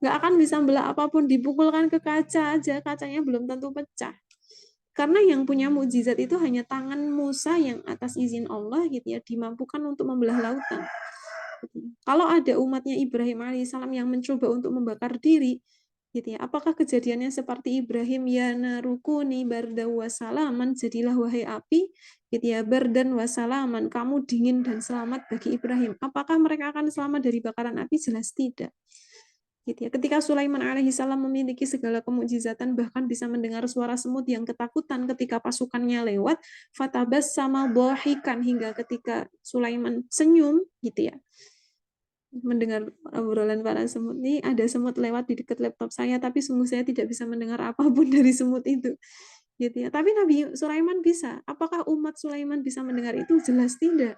Speaker 3: Nggak akan bisa belah apapun, dipukulkan ke kaca aja, kacanya belum tentu pecah. Karena yang punya mukjizat itu hanya tangan Musa yang atas izin Allah gitu ya dimampukan untuk membelah lautan. Kalau ada umatnya Ibrahim alaihissalam yang mencoba untuk membakar diri, gitu ya, apakah kejadiannya seperti Ibrahim, ya narukuni barda wasalaman, jadilah wahai api, gitu ya, bardan wasalaman, kamu dingin dan selamat bagi Ibrahim. Apakah mereka akan selamat dari bakaran api? Jelas tidak. Gitu ya. Ketika Sulaiman alaihissalam memiliki segala kemukjizatan, bahkan bisa mendengar suara semut yang ketakutan ketika pasukannya lewat, fatabas sama bohikan, hingga ketika Sulaiman senyum, gitu ya, mendengar obrolan para semut ini, ada semut lewat di dekat laptop saya, tapi sungguh saya tidak bisa mendengar apapun dari semut itu, gitu ya. Tapi Nabi Sulaiman bisa. Apakah umat Sulaiman bisa mendengar itu? Jelas tidak,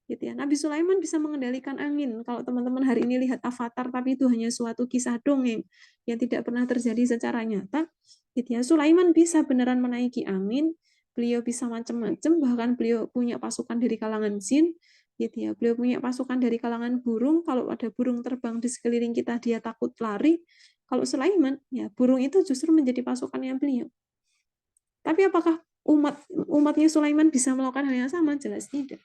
Speaker 3: gitu ya. Nabi Sulaiman bisa mengendalikan angin. Kalau teman-teman hari ini lihat Avatar, tapi itu hanya suatu kisah dongeng yang tidak pernah terjadi secara nyata, gitu ya. Sulaiman bisa beneran menaiki angin. Beliau bisa macam-macam, bahkan beliau punya pasukan dari kalangan jin, gitu ya. Beliau punya pasukan dari kalangan burung. Kalau ada burung terbang di sekeliling kita, dia takut lari. Kalau Sulaiman, ya burung itu justru menjadi pasukannya beliau. Tapi apakah umatnya Sulaiman bisa melakukan hal yang sama? Jelas tidak.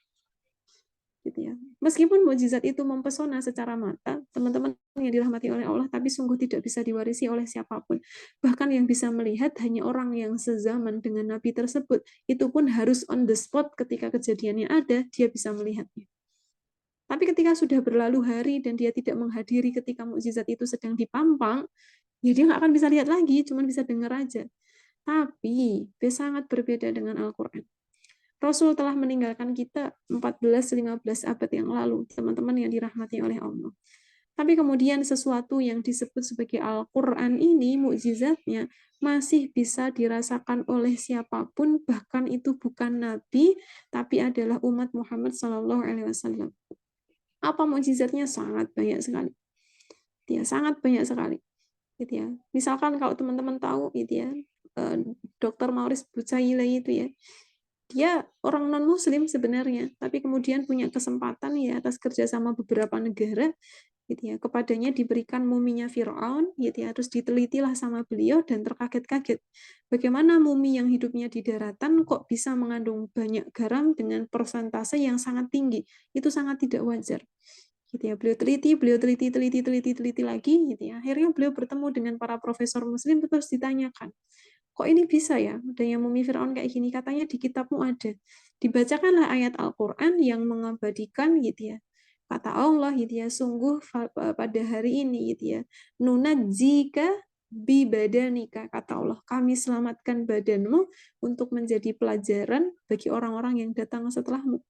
Speaker 3: Gitu ya. Meskipun mukjizat itu mempesona secara mata, teman-teman yang dirahmati oleh Allah, tapi sungguh tidak bisa diwarisi oleh siapapun. Bahkan yang bisa melihat hanya orang yang sezaman dengan Nabi tersebut. Itu pun harus on the spot ketika kejadiannya ada, dia bisa melihatnya. Tapi ketika sudah berlalu hari dan dia tidak menghadiri ketika mukjizat itu sedang dipampang, ya dia nggak akan bisa lihat lagi, cuma bisa dengar aja. Tapi sangat berbeda dengan Al-Quran. Rasul telah meninggalkan kita 14-15 abad yang lalu, teman-teman yang dirahmati oleh Allah. Tapi kemudian sesuatu yang disebut sebagai Al-Quran ini, mukjizatnya, masih bisa dirasakan oleh siapapun, bahkan itu bukan Nabi, tapi adalah umat Muhammad SAW. Apa mukjizatnya? Sangat banyak sekali. Ya, sangat banyak sekali. Gitu ya. Misalkan kalau teman-teman tahu, gitu ya, Dr. Maurice Bucaille itu ya, dia orang non-muslim sebenarnya, tapi kemudian punya kesempatan ya atas kerjasama beberapa negara, gitu ya, kepadanya diberikan muminya Fir'aun, gitu ya, terus ditelitilah sama beliau dan terkaget-kaget. Bagaimana mumi yang hidupnya di daratan kok bisa mengandung banyak garam dengan persentase yang sangat tinggi? Itu sangat tidak wajar. Gitu ya, beliau teliti lagi, gitu ya. Akhirnya beliau bertemu dengan para profesor muslim, terus ditanyakan, kok ini bisa ya, adanya mumi Fir'aun kayak gini, katanya di kitabmu ada. Dibacakanlah ayat Al-Quran yang mengabadikan, gitu ya, kata Allah, gitu ya, sungguh pada hari ini, gitu ya, nunajjika bi badanika, kata Allah, kami selamatkan badanmu untuk menjadi pelajaran bagi orang-orang yang datang setelahmu.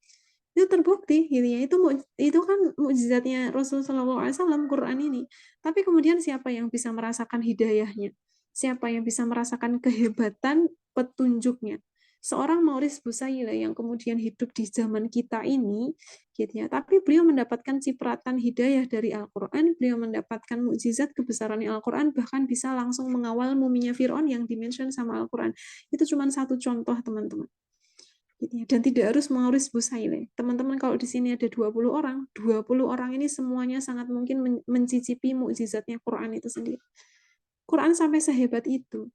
Speaker 3: Itu terbukti, gitu ya, itu kan mukjizatnya Rasulullah SAW, Quran ini. Tapi kemudian siapa yang bisa merasakan hidayahnya? Siapa yang bisa merasakan kehebatan petunjuknya? Seorang Maurice Bucaille yang kemudian hidup di zaman kita ini, gitu ya, tapi beliau mendapatkan cipratan hidayah dari Al-Quran, beliau mendapatkan mukjizat kebesaran Al-Quran, bahkan bisa langsung mengawal muminya Fir'aun yang dimention sama Al-Quran. Itu cuma satu contoh, teman-teman. Dan tidak harus Maurice Bucaille. Teman-teman kalau di sini ada 20 orang ini semuanya sangat mungkin mencicipi mukjizatnya Quran itu sendiri. Quran sampai sehebat itu.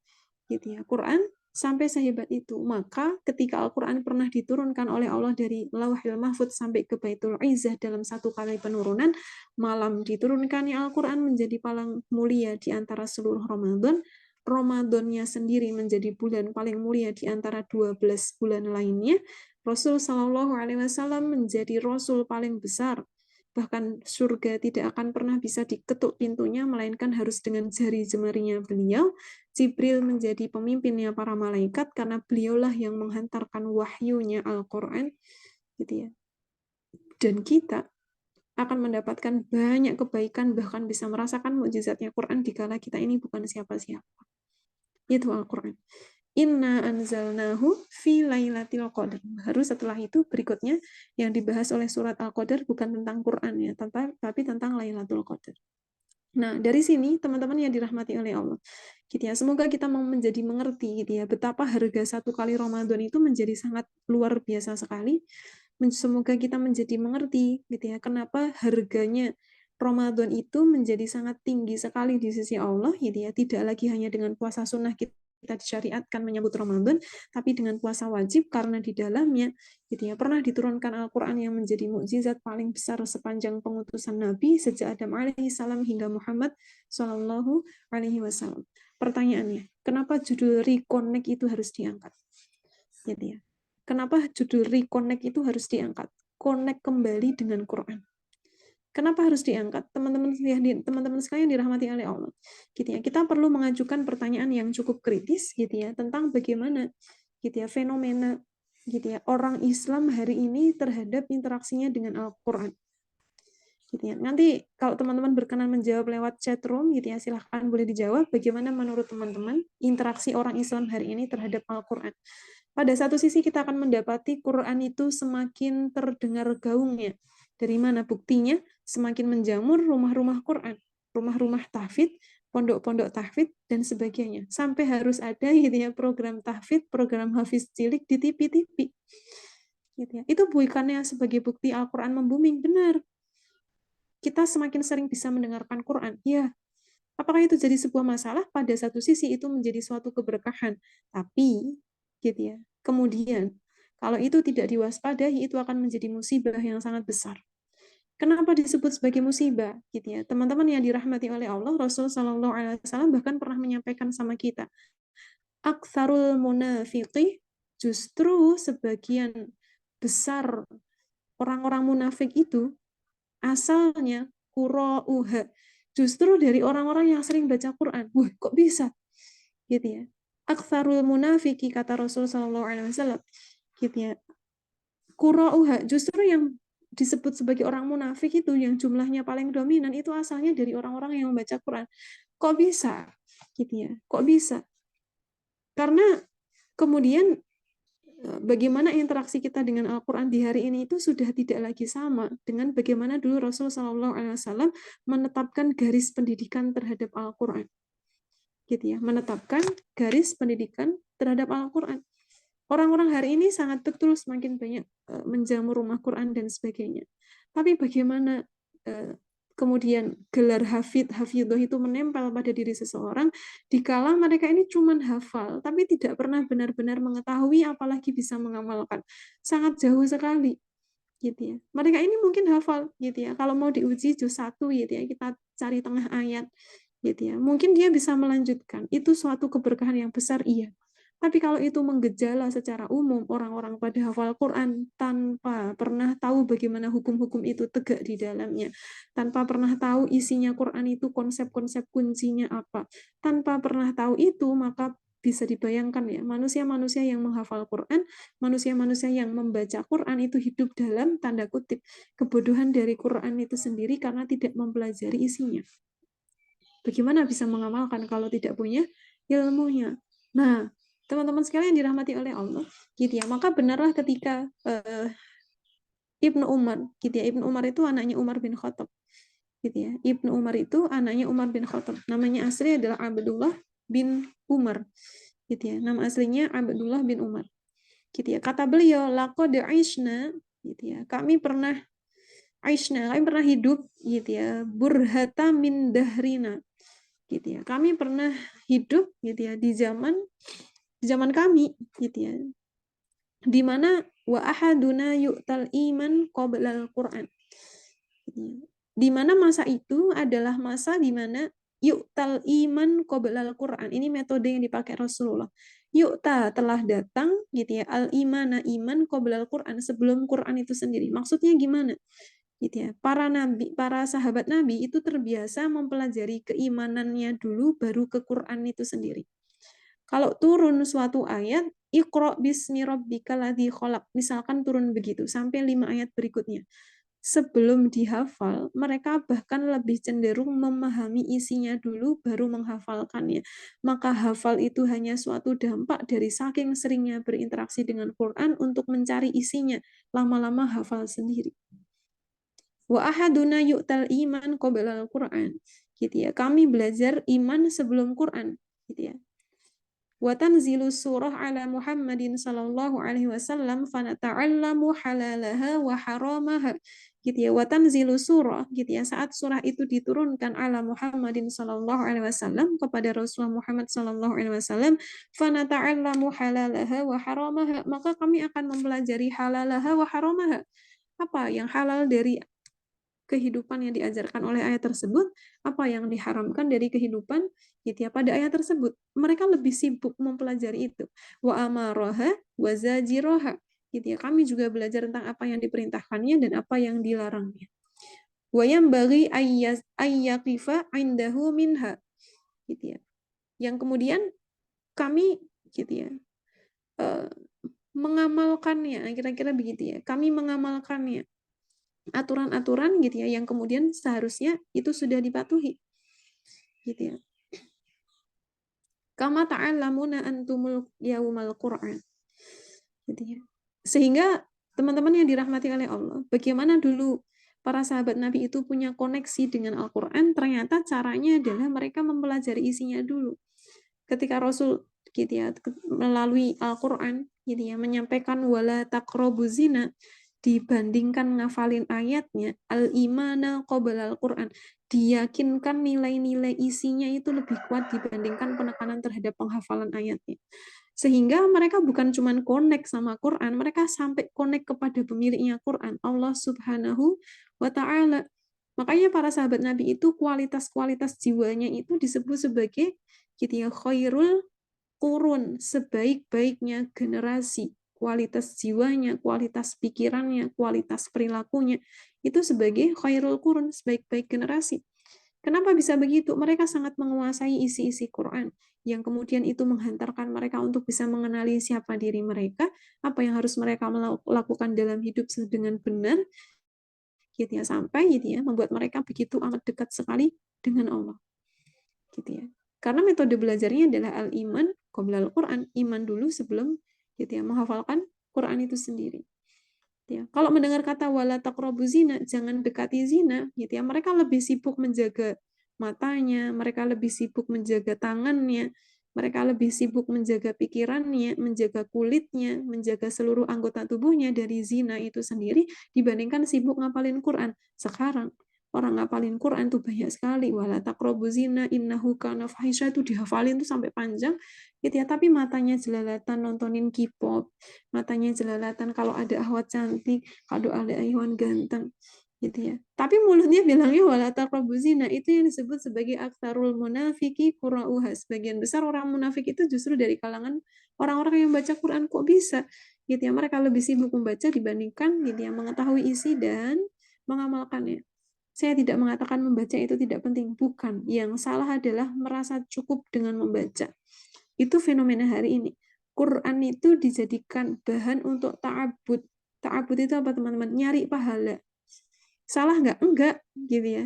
Speaker 3: Gitu ya. Quran sampai sehebat itu. Maka ketika Al-Quran pernah diturunkan oleh Allah dari Lauhil Mahfudz sampai ke Baitul Izzah dalam satu kali penurunan, malam diturunkannya Al-Quran menjadi paling mulia di antara seluruh Ramadan. Ramadannya sendiri menjadi bulan paling mulia di antara 12 bulan lainnya. Rasul Shallallahu Alaihi Wasallam menjadi Rasul paling besar. Bahkan surga tidak akan pernah bisa diketuk pintunya, melainkan harus dengan jari jemarinya beliau. Jibril menjadi pemimpinnya para malaikat karena beliaulah yang menghantarkan wahyunya Al-Quran. Gitu ya. Dan kita akan mendapatkan banyak kebaikan, bahkan bisa merasakan mukjizatnya Quran dikala kita ini bukan siapa-siapa. Itu Al-Quran. Inna anzalnahu fi lailatul qadar. Baru setelah itu berikutnya yang dibahas oleh surat Al-Qadar bukan tentang Quran ya, tapi tentang Lailatul Qadar. Nah, dari sini teman-teman yang dirahmati oleh Allah, gitu ya. Semoga kita mau menjadi mengerti gitu ya, betapa harga satu kali Ramadan itu menjadi sangat luar biasa sekali. Semoga kita menjadi mengerti gitu ya, kenapa harganya Ramadan itu menjadi sangat tinggi sekali di sisi Allah gitu ya, tidak lagi hanya dengan puasa sunnah kita kita disyariatkan menyambut Ramadan, tapi dengan puasa wajib karena di dalamnya gitu ya, pernah diturunkan Al-Qur'an yang menjadi mukjizat paling besar sepanjang pengutusan Nabi sejak Adam alaihi salam hingga Muhammad sallallahu alaihi wasallam. Pertanyaannya, kenapa judul Reconnect itu harus diangkat? Gitu ya. Kenapa judul Reconnect itu harus diangkat? Connect kembali dengan Quran. Kenapa harus diangkat? Teman-teman sekalian dirahmati oleh Allah. Gitu ya. Kita perlu mengajukan pertanyaan yang cukup kritis gitu ya tentang bagaimana gitu ya fenomena gitu ya orang Islam hari ini terhadap interaksinya dengan Al-Qur'an. Gitu ya. Nanti kalau teman-teman berkenan menjawab lewat chat room gitu ya, silahkan boleh dijawab bagaimana menurut teman-teman interaksi orang Islam hari ini terhadap Al-Qur'an. Pada satu sisi kita akan mendapati Quran itu semakin terdengar gaungnya. Dari mana buktinya? Semakin menjamur rumah-rumah Quran, rumah-rumah tahfidz, pondok-pondok tahfidz, dan sebagainya. Sampai harus ada gitu ya, program tahfidz, program hafiz cilik di TV-TV. Gitu ya. Itu bukannya sebagai bukti Al-Quran membooming, benar. Kita semakin sering bisa mendengarkan Quran. Ya, apakah itu jadi sebuah masalah? Pada satu sisi itu menjadi suatu keberkahan. Tapi, gitu ya, kemudian kalau itu tidak diwaspadai, itu akan menjadi musibah yang sangat besar. Kenapa disebut sebagai musibah? Gitu ya. Teman-teman yang dirahmati oleh Allah, Rasul Shallallahu Alaihi Wasallam bahkan pernah menyampaikan sama kita, aktsarul munafiqi, justru sebagian besar orang-orang munafik itu asalnya qura'uha, justru dari orang-orang yang sering baca Quran. Wah, kok bisa? Gitu ya. Aktsarul munafiqi, kata Rasul Shallallahu Alaihi Wasallam, gitu ya. Qura'uha, justru yang disebut sebagai orang munafik itu yang jumlahnya paling dominan itu asalnya dari orang-orang yang membaca Quran. Kok bisa? Gitu ya. Kok bisa? Karena kemudian bagaimana interaksi kita dengan Al-Quran di hari ini itu sudah tidak lagi sama dengan bagaimana dulu Rasul SAW menetapkan garis pendidikan terhadap Al-Quran. Gitu ya, menetapkan garis pendidikan terhadap Al-Quran. Orang-orang hari ini sangat betul semakin banyak menjamur rumah Quran dan sebagainya. Tapi bagaimana kemudian gelar hafidhah itu menempel pada diri seseorang dikala mereka ini cuma hafal tapi tidak pernah benar-benar mengetahui apalagi bisa mengamalkan. Sangat jauh sekali gitu ya. Mereka ini mungkin hafal gitu ya. Kalau mau diuji juz 1 gitu ya, kita cari tengah ayat gitu ya. Mungkin dia bisa melanjutkan. Itu suatu keberkahan yang besar, iya. Tapi kalau itu menggejala secara umum, orang-orang pada hafal Quran tanpa pernah tahu bagaimana hukum-hukum itu tegak di dalamnya, tanpa pernah tahu isinya Quran itu konsep-konsep kuncinya apa, tanpa pernah tahu itu, maka bisa dibayangkan ya, manusia-manusia yang menghafal Quran, manusia-manusia yang membaca Quran itu hidup dalam tanda kutip kebodohan dari Quran itu sendiri karena tidak mempelajari isinya. Bagaimana bisa mengamalkan kalau tidak punya ilmunya? Nah, teman-teman sekalian dirahmati oleh Allah, gitu ya. Maka benarlah ketika Ibnu Umar, gitu ya. Ibnu Umar itu anaknya Umar bin Khattab, gitu ya. Ibnu Umar itu anaknya Umar bin Khattab. Namanya asli adalah Abdullah bin Umar, gitu ya. Nama aslinya Abdullah bin Umar, gitu ya. Kata beliau, laqad aishna, gitu ya. Kami pernah hidup, gitu ya. Burhata min dahrina, gitu ya. Kami pernah hidup, gitu ya, di zaman kami, gitu ya, di mana wa ahaduna yu'tal iman qoblal Quran, di mana masa itu adalah masa di mana yu'tal iman qoblal Quran. Ini metode yang dipakai Rasulullah. Yu'ta, telah datang gitu ya, al imana, iman qoblal Quran, sebelum Quran itu sendiri. Maksudnya gimana? Gitu ya. Para sahabat Nabi itu terbiasa mempelajari keimanannya dulu baru ke Quran itu sendiri. Kalau turun suatu ayat, Iqra bismi rabbikal ladzi khalaq, misalkan turun begitu sampai 5 ayat berikutnya. Sebelum dihafal, mereka bahkan lebih cenderung memahami isinya dulu baru menghafalkannya. Maka hafal itu hanya suatu dampak dari saking seringnya berinteraksi dengan Quran untuk mencari isinya. Lama-lama hafal sendiri. Wa ahaduna yu'tal iman qoblal Quran. Gitu ya. Kami belajar iman sebelum Quran, gitu ya. Wa tanzilu surah ala Muhammadin sallallahu alaihi wasallam fanata'allamu halalaha wa haramaha. gitu ya, wa tanzilu surah gitu ya, saat surah itu diturunkan ala Muhammadin sallallahu alaihi wasallam, kepada Rasulullah Muhammad sallallahu alaihi wasallam, fanata'allamu halalaha wa haramaha, maka kami akan mempelajari halalaha wa haramaha, apa yang halal dari kehidupan yang diajarkan oleh ayat tersebut, apa yang diharamkan dari kehidupan gitu ya pada ayat tersebut. Mereka lebih sibuk mempelajari itu. Wa amaraha wa zajiraha gitu ya. Kami juga belajar tentang apa yang diperintahkannya dan apa yang dilarangnya. Wa yanbaghi ayyaqifa indahu minha gitu ya. Yang kemudian kami gitu ya mengamalkannya, kira-kira begitu ya. Kami mengamalkannya, aturan-aturan gitu ya yang kemudian seharusnya itu sudah dipatuhi gitu ya. Kama ta'allamuna antumul yaumal Qur'an gitu ya. Sehingga teman-teman yang dirahmati oleh Allah, bagaimana dulu para sahabat Nabi itu punya koneksi dengan Al-Qur'an, ternyata caranya adalah mereka mempelajari isinya dulu. Ketika Rasul gitu ya melalui Al-Qur'an gitu ya menyampaikan wala taqrabu zina, dibandingkan ngafalin ayatnya, al-imana qabla al-Qur'an, diyakinkan nilai-nilai isinya itu lebih kuat dibandingkan penekanan terhadap penghafalan ayatnya. Sehingga mereka bukan cuma connect sama Quran, mereka sampai connect kepada pemiliknya Quran, Allah Subhanahu wa Ta'ala. Makanya para sahabat Nabi itu kualitas-kualitas jiwanya itu disebut sebagai gitu ya, khairul qurun, sebaik-baiknya generasi. Kualitas jiwanya, kualitas pikirannya, kualitas perilakunya, itu sebagai khairul qurun, sebaik-baik generasi. Kenapa bisa begitu? Mereka sangat menguasai isi-isi Quran, yang kemudian itu menghantarkan mereka untuk bisa mengenali siapa diri mereka, apa yang harus mereka lakukan dalam hidup dengan benar, gitu ya, sampai gitu ya, membuat mereka begitu amat dekat sekali dengan Allah. Gitu ya. Karena metode belajarnya adalah al-iman qabla al-Quran, iman dulu sebelum gitu ya, menghafalkan Quran itu sendiri. Ya. Kalau mendengar kata wala taqrabu zina, jangan dekati zina, gitu ya. Mereka lebih sibuk menjaga matanya, mereka lebih sibuk menjaga tangannya, mereka lebih sibuk menjaga pikirannya, menjaga kulitnya, menjaga seluruh anggota tubuhnya dari zina itu sendiri dibandingkan sibuk ngapalin Quran. Sekarang orang ngapalin Quran tuh banyak sekali, wala taqrabu zina innahu kana fahisha, itu dihafalin tuh sampai panjang gitu ya, tapi matanya jelalatan nontonin K-pop, matanya jelalatan kalau ada ahwat cantik, kalau ada ahwan ganteng gitu ya. Tapi mulutnya bilangnya wala taqrabu zina, itu yang disebut sebagai aktsarul munafiki qura'uha. Sebagian besar orang munafik itu justru dari kalangan orang-orang yang baca Quran. Kok bisa? Gitu ya, mereka lebih sibuk membaca dibandingkan gitu ya mengetahui isi dan mengamalkannya. Saya tidak mengatakan membaca itu tidak penting, bukan. Yang salah adalah merasa cukup dengan membaca. Itu fenomena hari ini. Quran itu dijadikan bahan untuk ta'abud. Ta'abud itu apa teman-teman? Nyari pahala. Salah nggak? Enggak, gitu ya.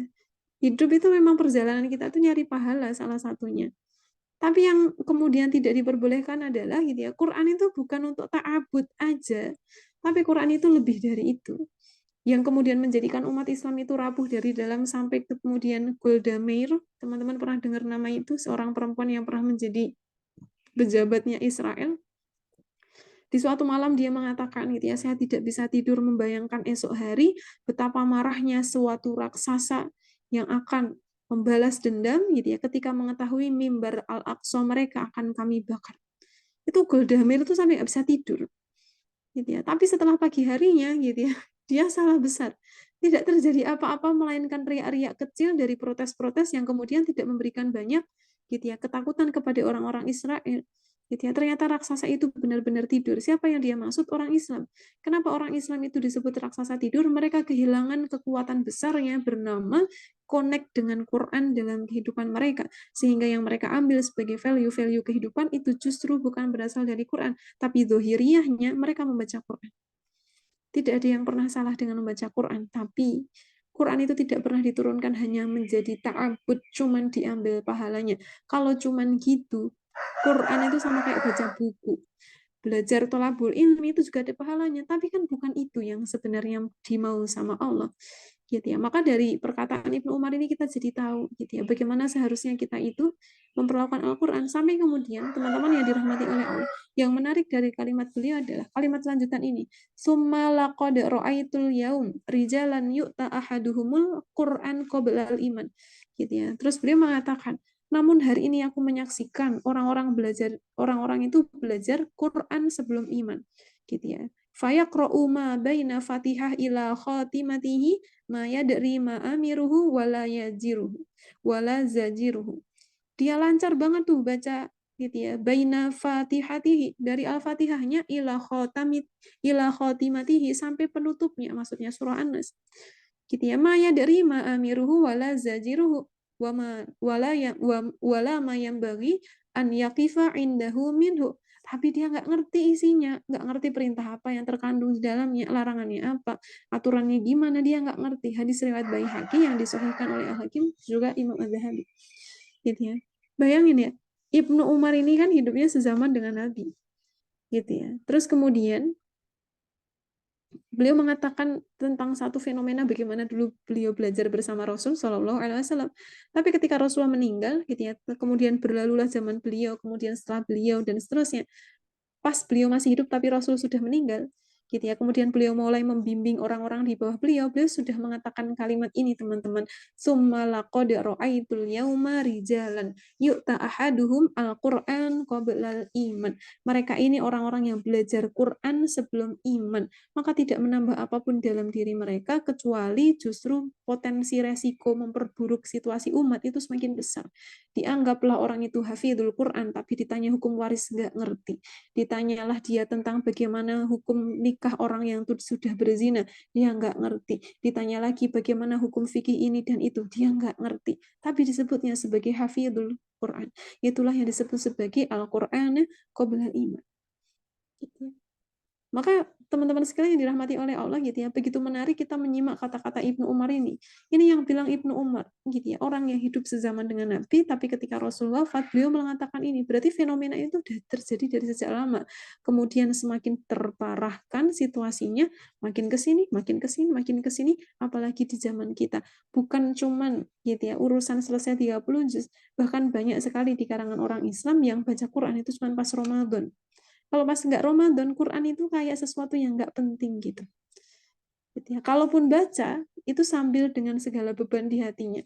Speaker 3: Hidup itu memang perjalanan kita tuh nyari pahala salah satunya. Tapi yang kemudian tidak diperbolehkan adalah gitu ya, Quran itu bukan untuk ta'abud aja, tapi Quran itu lebih dari itu. Yang kemudian menjadikan umat Islam itu rapuh dari dalam sampai kemudian Golda Meir, teman-teman pernah dengar nama itu, seorang perempuan yang pernah menjadi pejabatnya Israel. Di suatu malam dia mengatakan gitu ya, saya tidak bisa tidur membayangkan esok hari betapa marahnya suatu raksasa yang akan membalas dendam gitu ya ketika mengetahui mimbar Al-Aqsa mereka akan kami bakar. Itu Golda Meir itu sampai nggak bisa tidur. Gitu ya. Tapi setelah pagi harinya gitu ya, dia salah besar. Tidak terjadi apa-apa melainkan riak-riak kecil dari protes-protes yang kemudian tidak memberikan banyak gitu ya ketakutan kepada orang-orang Israel. Gitu ya. Ternyata raksasa itu benar-benar tidur. Siapa yang dia maksud? Orang Islam. Kenapa orang Islam itu disebut raksasa tidur? Mereka kehilangan kekuatan besarnya bernama connect dengan Quran dalam kehidupan mereka. Sehingga yang mereka ambil sebagai value-value kehidupan itu justru bukan berasal dari Quran, tapi dohiriyahnya mereka membaca Quran. Tidak ada yang pernah salah dengan membaca Quran, tapi Quran itu tidak pernah diturunkan hanya menjadi ta'abud, cuman diambil pahalanya. Kalau cuman gitu, Quran itu sama kayak baca buku. belajar tolabul ilmi itu juga ada pahalanya, tapi kan bukan itu yang sebenarnya dimau sama Allah, gitu ya. Maka dari perkataan Ibnu Umar ini kita jadi tahu, gitu ya, bagaimana seharusnya kita itu memperlakukan Al-Quran. Sampai kemudian teman-teman yang dirahmati oleh Allah, yang menarik dari kalimat beliau adalah kalimat lanjutan ini, summa laqad ra'aitul yaum rijalan yu'ta ahaduhumul Qur'an qoblal iman, gitu ya. Terus beliau mengatakan, namun hari ini aku menyaksikan orang-orang itu belajar Quran sebelum iman, gitu ya. Fayaqra'u ma baina Fatihah ila khatimatihi ma yadri ma amiruhu wala yajiruhu wala zajiruhu. Dia lancar banget tuh baca, gitu ya, baina Fatihatihi, dari Al-Fatihahnya ila khatimatihi, sampai penutupnya, maksudnya surah An-Nas, gitu ya. Ma yadri ma amiruhu wala zajiruhu wala ma yang bagi an yaqifa indahu minhu, tapi dia nggak ngerti isinya, nggak ngerti perintah apa yang terkandung di dalamnya, larangannya apa, aturannya gimana, dia nggak ngerti. Hadis riwayat Baihaqi yang disahihkan oleh Al-Hakim, juga Imam Az-Zahabi, gitu ya. Bayangin ya, Ibnu Umar ini kan hidupnya sezaman dengan Nabi, gitu ya. Terus kemudian beliau mengatakan tentang satu fenomena bagaimana dulu beliau belajar bersama Rasul Shallallahu Alaihi Wasallam. Tapi ketika Rasulullah meninggal, gitu ya, kemudian berlalulah zaman beliau, kemudian setelah beliau dan seterusnya. Pas beliau masih hidup tapi Rasul sudah meninggal, gitu ya. Kemudian beliau mulai membimbing orang-orang di bawah beliau sudah mengatakan kalimat ini, teman-teman. Summa laqad ra'aitul yauma rijalan yu'ta ahaduhum al-Qur'an qoblal iman. Mereka ini orang-orang yang belajar Quran sebelum iman, maka tidak menambah apapun dalam diri mereka kecuali justru potensi resiko memperburuk situasi umat itu semakin besar. Dianggaplah orang itu hafidhul Quran tapi ditanya hukum waris nggak ngerti. Ditanyalah dia tentang bagaimana hukum nikah orang yang sudah berzina, dia nggak ngerti. Ditanya lagi bagaimana hukum fikih ini dan itu, dia nggak ngerti. Tapi disebutnya sebagai hafidhul Quran. Itulah yang disebut sebagai Al-Quran qoblal iman. Maka teman-teman sekalian yang dirahmati oleh Allah, gitu ya, begitu menarik kita menyimak kata-kata Ibnu Umar ini. Ini yang bilang Ibnu Umar, gitu ya, orang yang hidup sezaman dengan Nabi, tapi ketika Rasul wafat, beliau mengatakan ini. Berarti fenomena itu sudah terjadi dari sejak lama. Kemudian semakin terparahkan situasinya, makin ke sini, makin ke sini, makin ke sini, apalagi di zaman kita. Bukan cuman, gitu ya, urusan selesai 30 juz, bahkan banyak sekali di kalangan orang Islam yang baca Quran itu cuma pas Ramadan. Kalau pas nggak Ramadan, Quran itu kayak sesuatu yang nggak penting gitu. Gitu ya. Kalaupun baca, itu sambil dengan segala beban di hatinya.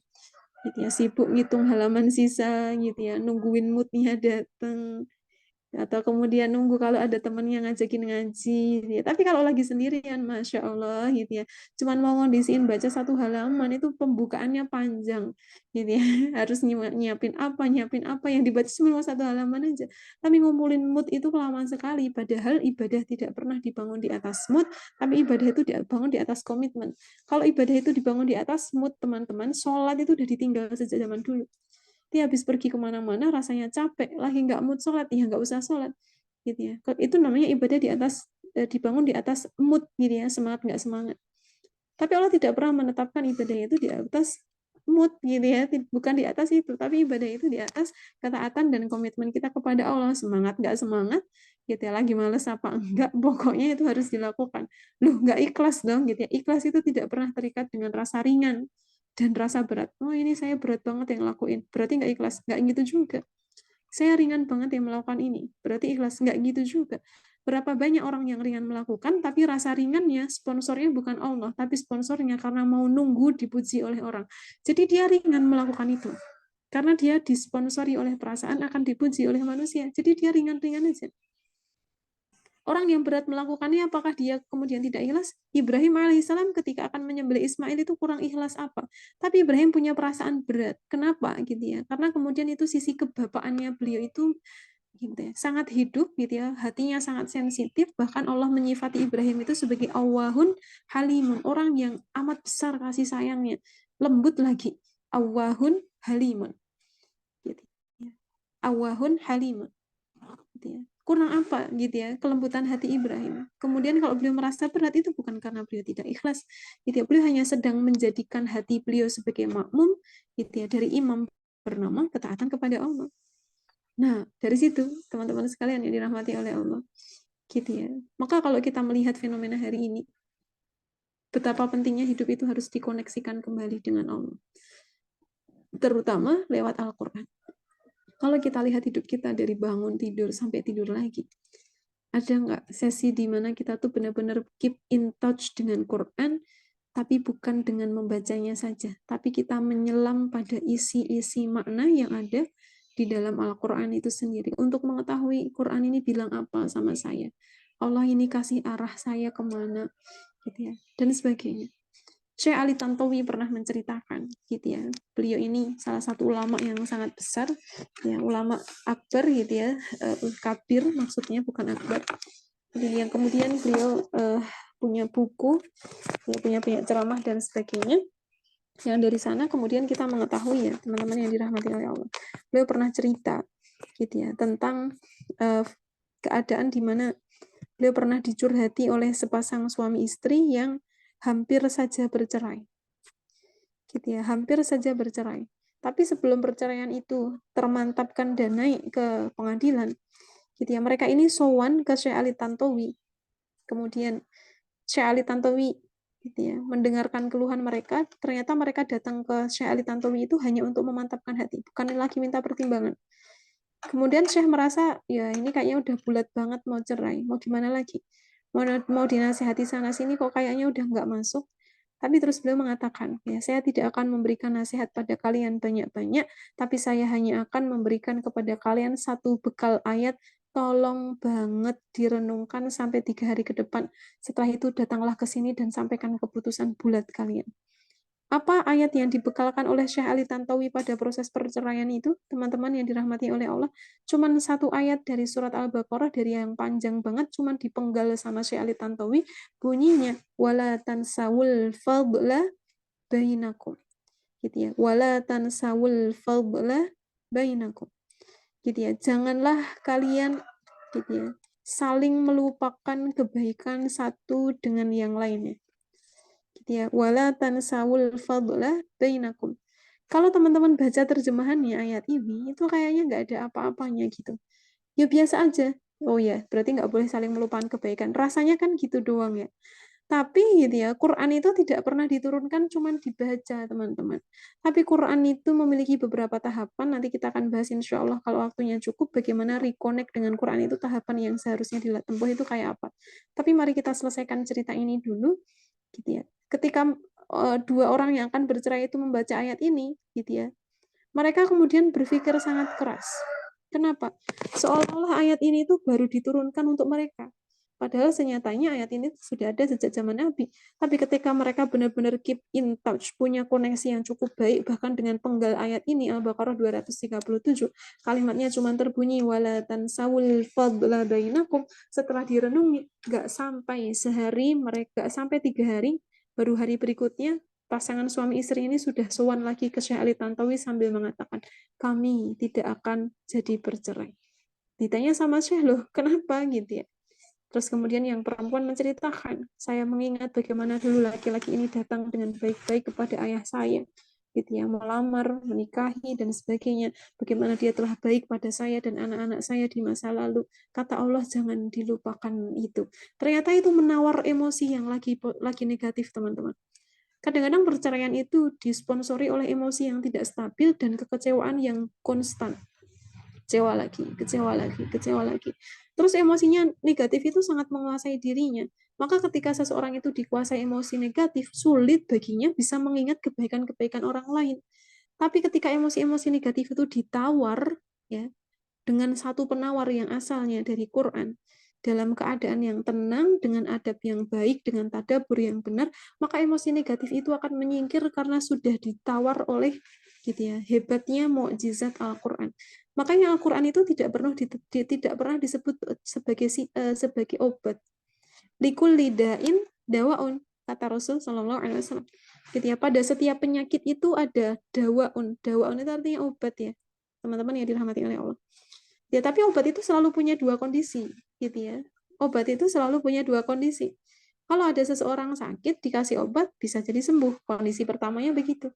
Speaker 3: Gitu ya. Sibuk ngitung halaman sisa, gitu ya. Nungguin moodnya datang. Atau kemudian nunggu kalau ada teman yang ngajakin ngaji, gitu ya. Tapi kalau lagi sendirian, Masya Allah, gitu ya, cuman mau ngondisiin baca satu halaman, itu pembukaannya panjang, gitu ya. Harus nyiapin apa yang dibaca cuma satu halaman aja. Tapi ngumpulin mood itu kelamaan sekali, padahal ibadah tidak pernah dibangun di atas mood, tapi ibadah itu dibangun di atas komitmen. Kalau ibadah itu dibangun di atas mood, teman-teman, sholat itu udah ditinggal sejak zaman dulu. Dia habis pergi kemana-mana rasanya capek, lagi nggak mood sholat, ya nggak usah sholat, gitu ya. Itu namanya ibadah dibangun di atas mood, gitu ya, semangat nggak semangat. Tapi Allah tidak pernah menetapkan ibadah itu di atas mood, gitu ya, bukan di atas itu, tapi ibadah itu di atas ketaatan dan komitmen kita kepada Allah, semangat nggak semangat, gitu ya, lagi males apa enggak, pokoknya itu harus dilakukan. Loh, nggak ikhlas dong, gitu ya. Ikhlas itu tidak pernah terikat dengan rasa ringan dan rasa berat. Oh, ini saya berat banget yang lakuin, berarti nggak ikhlas. Nggak gitu juga. Saya ringan banget yang melakukan ini, berarti ikhlas. Nggak gitu juga. Berapa banyak orang yang ringan melakukan, tapi rasa ringannya sponsornya bukan Allah, tapi sponsornya karena mau nunggu dipuji oleh orang. Jadi dia ringan melakukan itu. Karena dia disponsori oleh perasaan akan dipuji oleh manusia. Jadi dia ringan-ringan aja. Orang yang berat melakukannya, apakah dia kemudian tidak ikhlas? Ibrahim alaihissalam ketika akan menyembelih Ismail itu kurang ikhlas apa? Tapi Ibrahim punya perasaan berat. Kenapa? Gitu ya. Karena kemudian itu sisi kebapaannya beliau itu gitu ya, sangat hidup, gitu ya, hatinya sangat sensitif. Bahkan Allah menyifati Ibrahim itu sebagai awahun halimun, orang yang amat besar kasih sayangnya, lembut lagi. Awahun halimun. Gitu ya. Awahun halimun. Gitu ya. Kurang apa gitu ya kelembutan hati Ibrahim. Kemudian kalau beliau merasa berat itu bukan karena beliau tidak ikhlas, gitu ya. Beliau hanya sedang menjadikan hati beliau sebagai makmum, gitu ya, dari imam bernama ketaatan kepada Allah. Nah, dari situ teman-teman sekalian yang dirahmati oleh Allah, gitu ya. Maka kalau kita melihat fenomena hari ini, betapa pentingnya hidup itu harus dikoneksikan kembali dengan Allah, terutama lewat Al-Quran. Kalau kita lihat hidup kita dari bangun tidur sampai tidur lagi, ada nggak sesi di mana kita tuh benar-benar keep in touch dengan Quran, tapi bukan dengan membacanya saja, tapi kita menyelam pada isi-isi makna yang ada di dalam Al-Quran itu sendiri, untuk mengetahui Quran ini bilang apa sama saya, Allah ini kasih arah saya kemana, gitu ya, dan sebagainya. Syekh Ali Tantowi pernah menceritakan, gitu ya. Beliau ini salah satu ulama yang sangat besar, ya, ulama akbar, gitu ya, kabir maksudnya, bukan akbar. Jadi yang kemudian beliau punya buku, beliau punya banyak ceramah dan sebagainya. Yang dari sana kemudian kita mengetahui, ya, teman-teman yang dirahmati oleh Allah. Beliau pernah cerita, gitu ya, tentang keadaan di mana beliau pernah dicurhati oleh sepasang suami istri yang hampir saja bercerai. Gitu ya, hampir saja bercerai. Tapi sebelum perceraian itu termantapkan dan naik ke pengadilan, gitu ya, mereka ini sowan ke Syekh Ali Tantowi. Kemudian Syekh Ali Tantowi, gitu ya, mendengarkan keluhan mereka, ternyata mereka datang ke Syekh Ali Tantowi itu hanya untuk memantapkan hati, bukan lagi minta pertimbangan. Kemudian Syekh merasa, ya ini kayaknya udah bulat banget mau cerai, mau gimana lagi? Mau dinasihati sana sini kok kayaknya udah nggak masuk. Tapi terus beliau mengatakan, ya saya tidak akan memberikan nasihat pada kalian banyak-banyak, tapi saya hanya akan memberikan kepada kalian satu bekal ayat, tolong banget direnungkan sampai 3 hari ke depan. Setelah itu datanglah ke sini dan sampaikan keputusan bulat kalian. Apa ayat yang dibekalkan oleh Syekh Ali Tantowi pada proses perceraian itu, teman-teman yang dirahmati oleh Allah? Cuman satu ayat dari surat Al-Baqarah, dari yang panjang banget, cuman dipenggal sama Syekh Ali Tantowi, bunyinya, wala tansawul fadla bainakum. Gitu ya, wala tansawul fadla bainakum. Gitu ya, janganlah kalian, gitu ya, saling melupakan kebaikan satu dengan yang lainnya. Ya, wala tansawul fadla bainakum. Kalau teman-teman baca terjemahannya ayat ini, itu kayaknya nggak ada apa-apanya gitu. Ya biasa aja. Oh ya, berarti nggak boleh saling melupakan kebaikan. Rasanya kan gitu doang ya. Tapi gitu ya, Quran itu tidak pernah diturunkan cuman dibaca, teman-teman. Tapi Quran itu memiliki beberapa tahapan, nanti kita akan bahas insya Allah kalau waktunya cukup, bagaimana reconnect dengan Quran itu, tahapan yang seharusnya ditempuh itu kayak apa. Tapi mari kita selesaikan cerita ini dulu, gitu ya. Ketika dua orang yang akan bercerai itu membaca ayat ini, gitu ya, mereka kemudian berpikir sangat keras. Kenapa? Seolah-olah ayat ini itu baru diturunkan untuk mereka. Padahal senyatanya ayat ini sudah ada sejak zaman Nabi. Tapi ketika mereka benar-benar keep in touch, punya koneksi yang cukup baik, bahkan dengan penggal ayat ini, Al-Baqarah 237, kalimatnya cuma terbunyi, wala tansawul fadla bainakum, setelah direnungi, nggak sampai sehari, mereka sampai 3 hari, baru hari berikutnya, pasangan suami istri ini sudah sowan lagi ke Syekh Ali Tantowi sambil mengatakan, kami tidak akan jadi bercerai. Ditanya sama Syekh, loh kenapa gitu ya? Terus kemudian yang perempuan menceritakan, saya mengingat bagaimana dulu laki-laki ini datang dengan baik-baik kepada ayah saya, gitu ya, melamar, menikahi dan sebagainya. Bagaimana dia telah baik pada saya dan anak-anak saya di masa lalu. Kata Allah, jangan dilupakan itu. Ternyata itu menawar emosi yang lagi negatif, teman-teman. Kadang-kadang perceraian itu disponsori oleh emosi yang tidak stabil dan kekecewaan yang konstan. Kecewa lagi, kecewa lagi, kecewa lagi. Terus emosinya negatif itu sangat menguasai dirinya. Maka ketika seseorang itu dikuasai emosi negatif, sulit baginya bisa mengingat kebaikan-kebaikan orang lain. Tapi ketika emosi-emosi negatif itu ditawar, ya, dengan satu penawar yang asalnya dari Quran, dalam keadaan yang tenang, dengan adab yang baik, dengan tadabbur yang benar, maka emosi negatif itu akan menyingkir karena sudah ditawar oleh, gitu ya, hebatnya mukjizat Al-Quran. Makanya Al-Quran itu tidak pernah disebut sebagai obat. Likul lidain dawaun, kata Rasul Shallallahu Alaihi Wasallam. Gitu ya, pada setiap penyakit itu ada dawaun. Dawaun itu artinya obat ya, teman-teman yang dirahmati oleh Allah. Ya, tapi obat itu selalu punya dua kondisi, gitu ya. Obat itu selalu punya dua kondisi. Kalau ada seseorang sakit dikasih obat bisa jadi sembuh. Kondisi pertamanya begitu.